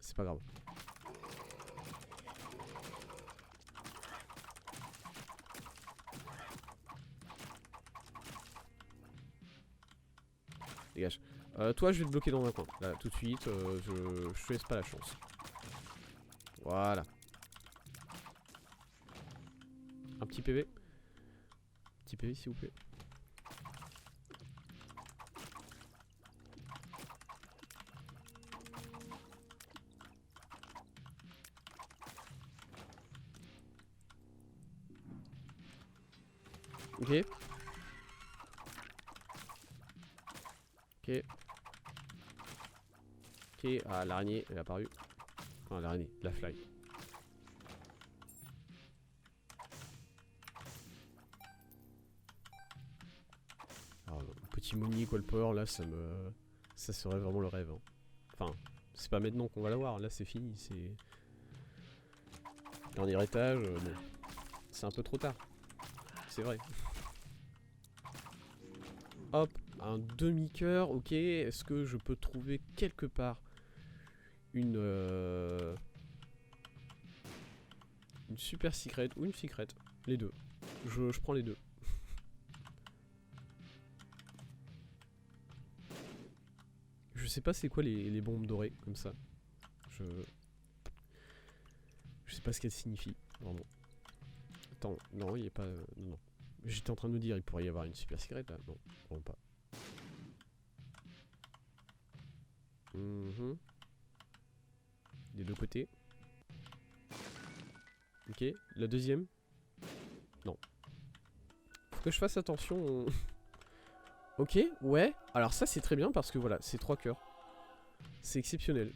C'est pas grave. Dégage. Toi, je vais te bloquer dans un coin. Là, tout de suite. Je te laisse pas la chance. Voilà. Un petit PV. Petit PV, s'il vous plaît. Ok. Ok. Ok. Ah, l'araignée, elle est apparue. Enfin, l'araignée, la fly. Alors, petit Monique Wallpower, là, ça serait vraiment le rêve. Hein. Enfin, c'est pas maintenant qu'on va l'avoir. Là, c'est fini. C'est. Dernier étage. Bon. C'est un peu trop tard. C'est vrai. Hop, un demi-cœur, ok. Est-ce que je peux trouver quelque part une super secret ou une secret? Les deux. Je prends les deux. Je sais pas c'est quoi les bombes dorées comme ça. Je sais pas ce qu'elles signifient. Vraiment. Attends, non, il est pas. Non. J'étais en train de me dire, il pourrait y avoir une super secret là. Non, vraiment pas. Des deux côtés. Ok, la deuxième. Non. Faut que je fasse attention. Ok, ouais. Alors ça c'est très bien parce que voilà, c'est 3 cœurs. C'est exceptionnel.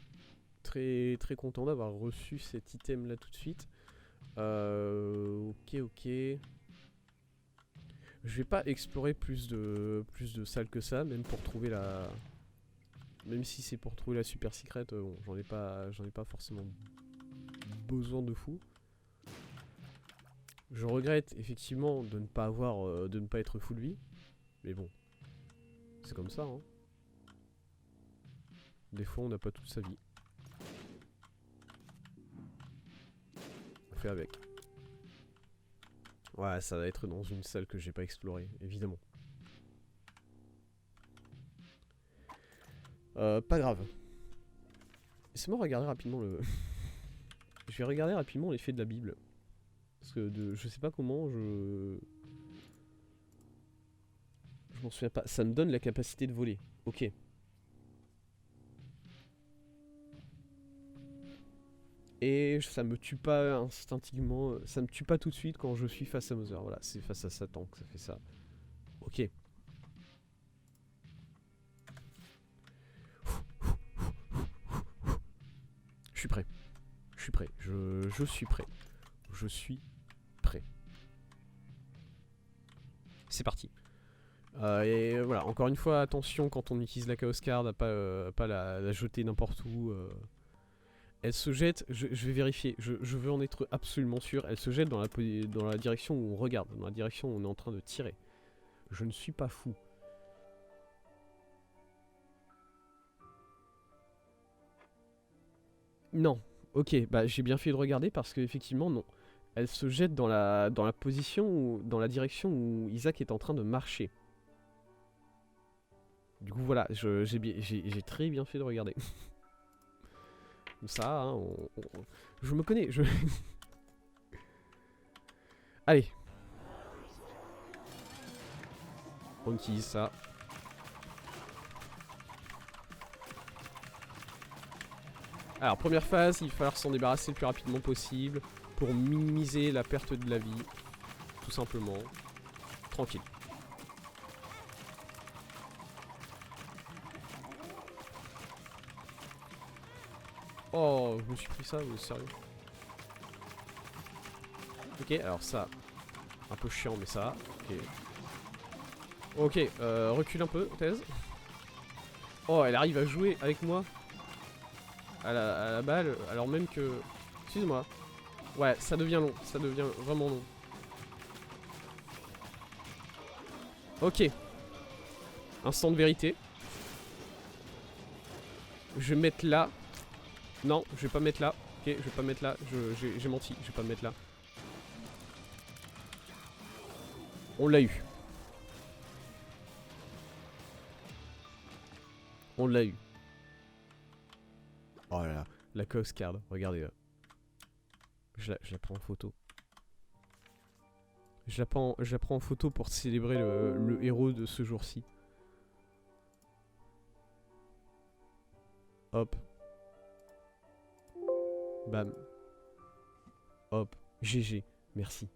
Très très content d'avoir reçu cet item là tout de suite. Ok, ok. Je vais pas explorer plus de salles que ça, même pour trouver la... Même si c'est pour trouver la super secret, bon, j'en ai pas forcément besoin de fou. Je regrette effectivement de ne pas avoir, de ne pas être full vie, mais bon, c'est comme ça. Hein. Des fois, on n'a pas toute sa vie. On fait avec. Ouais, ça va être dans une salle que j'ai pas explorée, évidemment. Pas grave. Laissez-moi regarder rapidement le... Je vais regarder rapidement l'effet de la Bible. Parce que je sais pas comment, je m'en souviens pas. Ça me donne la capacité de voler. Ok. Et ça me tue pas instinctivement. Ça me tue pas tout de suite quand je suis face à Mother. Voilà, c'est face à Satan que ça fait ça. Ok. Je suis prêt. Je suis prêt. Je suis prêt. Je suis prêt. C'est parti. Et voilà, encore une fois, attention quand on utilise la Chaos Card à pas la jeter n'importe où. Elle se jette, je vais vérifier, je veux en être absolument sûr. Elle se jette dans la direction où on regarde, dans la direction où on est en train de tirer. Je ne suis pas fou. Non, ok, bah j'ai bien fait de regarder parce qu'effectivement non. Elle se jette dans la position, dans la direction où Isaac est en train de marcher. Du coup voilà, j'ai très bien fait de regarder. Comme ça, hein, je me connais, Allez. On utilise ça. Alors première phase, il va falloir s'en débarrasser le plus rapidement possible pour minimiser la perte de la vie. Tout simplement. Tranquille. Oh, je me suis pris ça, mais sérieux. Ok, alors ça, un peu chiant, mais ça, ok. Ok, recule un peu, Thèse. Oh, elle arrive à jouer avec moi à la balle, alors même que... Excuse-moi. Ouais, ça devient long. Ça devient vraiment long. Ok. Instant de vérité. Je vais mettre là. Non, je vais pas mettre là. Ok, je vais pas mettre là. J'ai menti, je vais pas mettre là. On l'a eu. On l'a eu. Oh là là, la Coast Card, regardez là. Je la prends en photo. Je la prends en photo pour célébrer le héros de ce jour-ci. Hop. Bam. Hop. GG. Merci.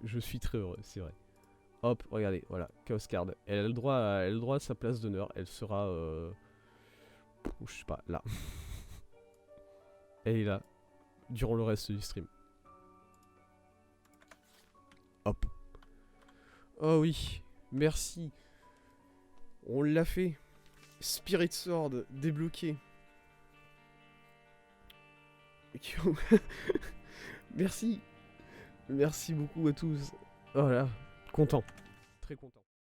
je suis très heureux, c'est vrai. Hop, regardez, voilà, Chaos Card. Elle a le droit à sa place d'honneur. Elle sera... je sais pas, là. Elle est là. Durant le reste du stream. Hop. Oh oui, merci. On l'a fait. Spirit Sword débloqué. Merci. Merci beaucoup à tous. Oh là, content. Très content.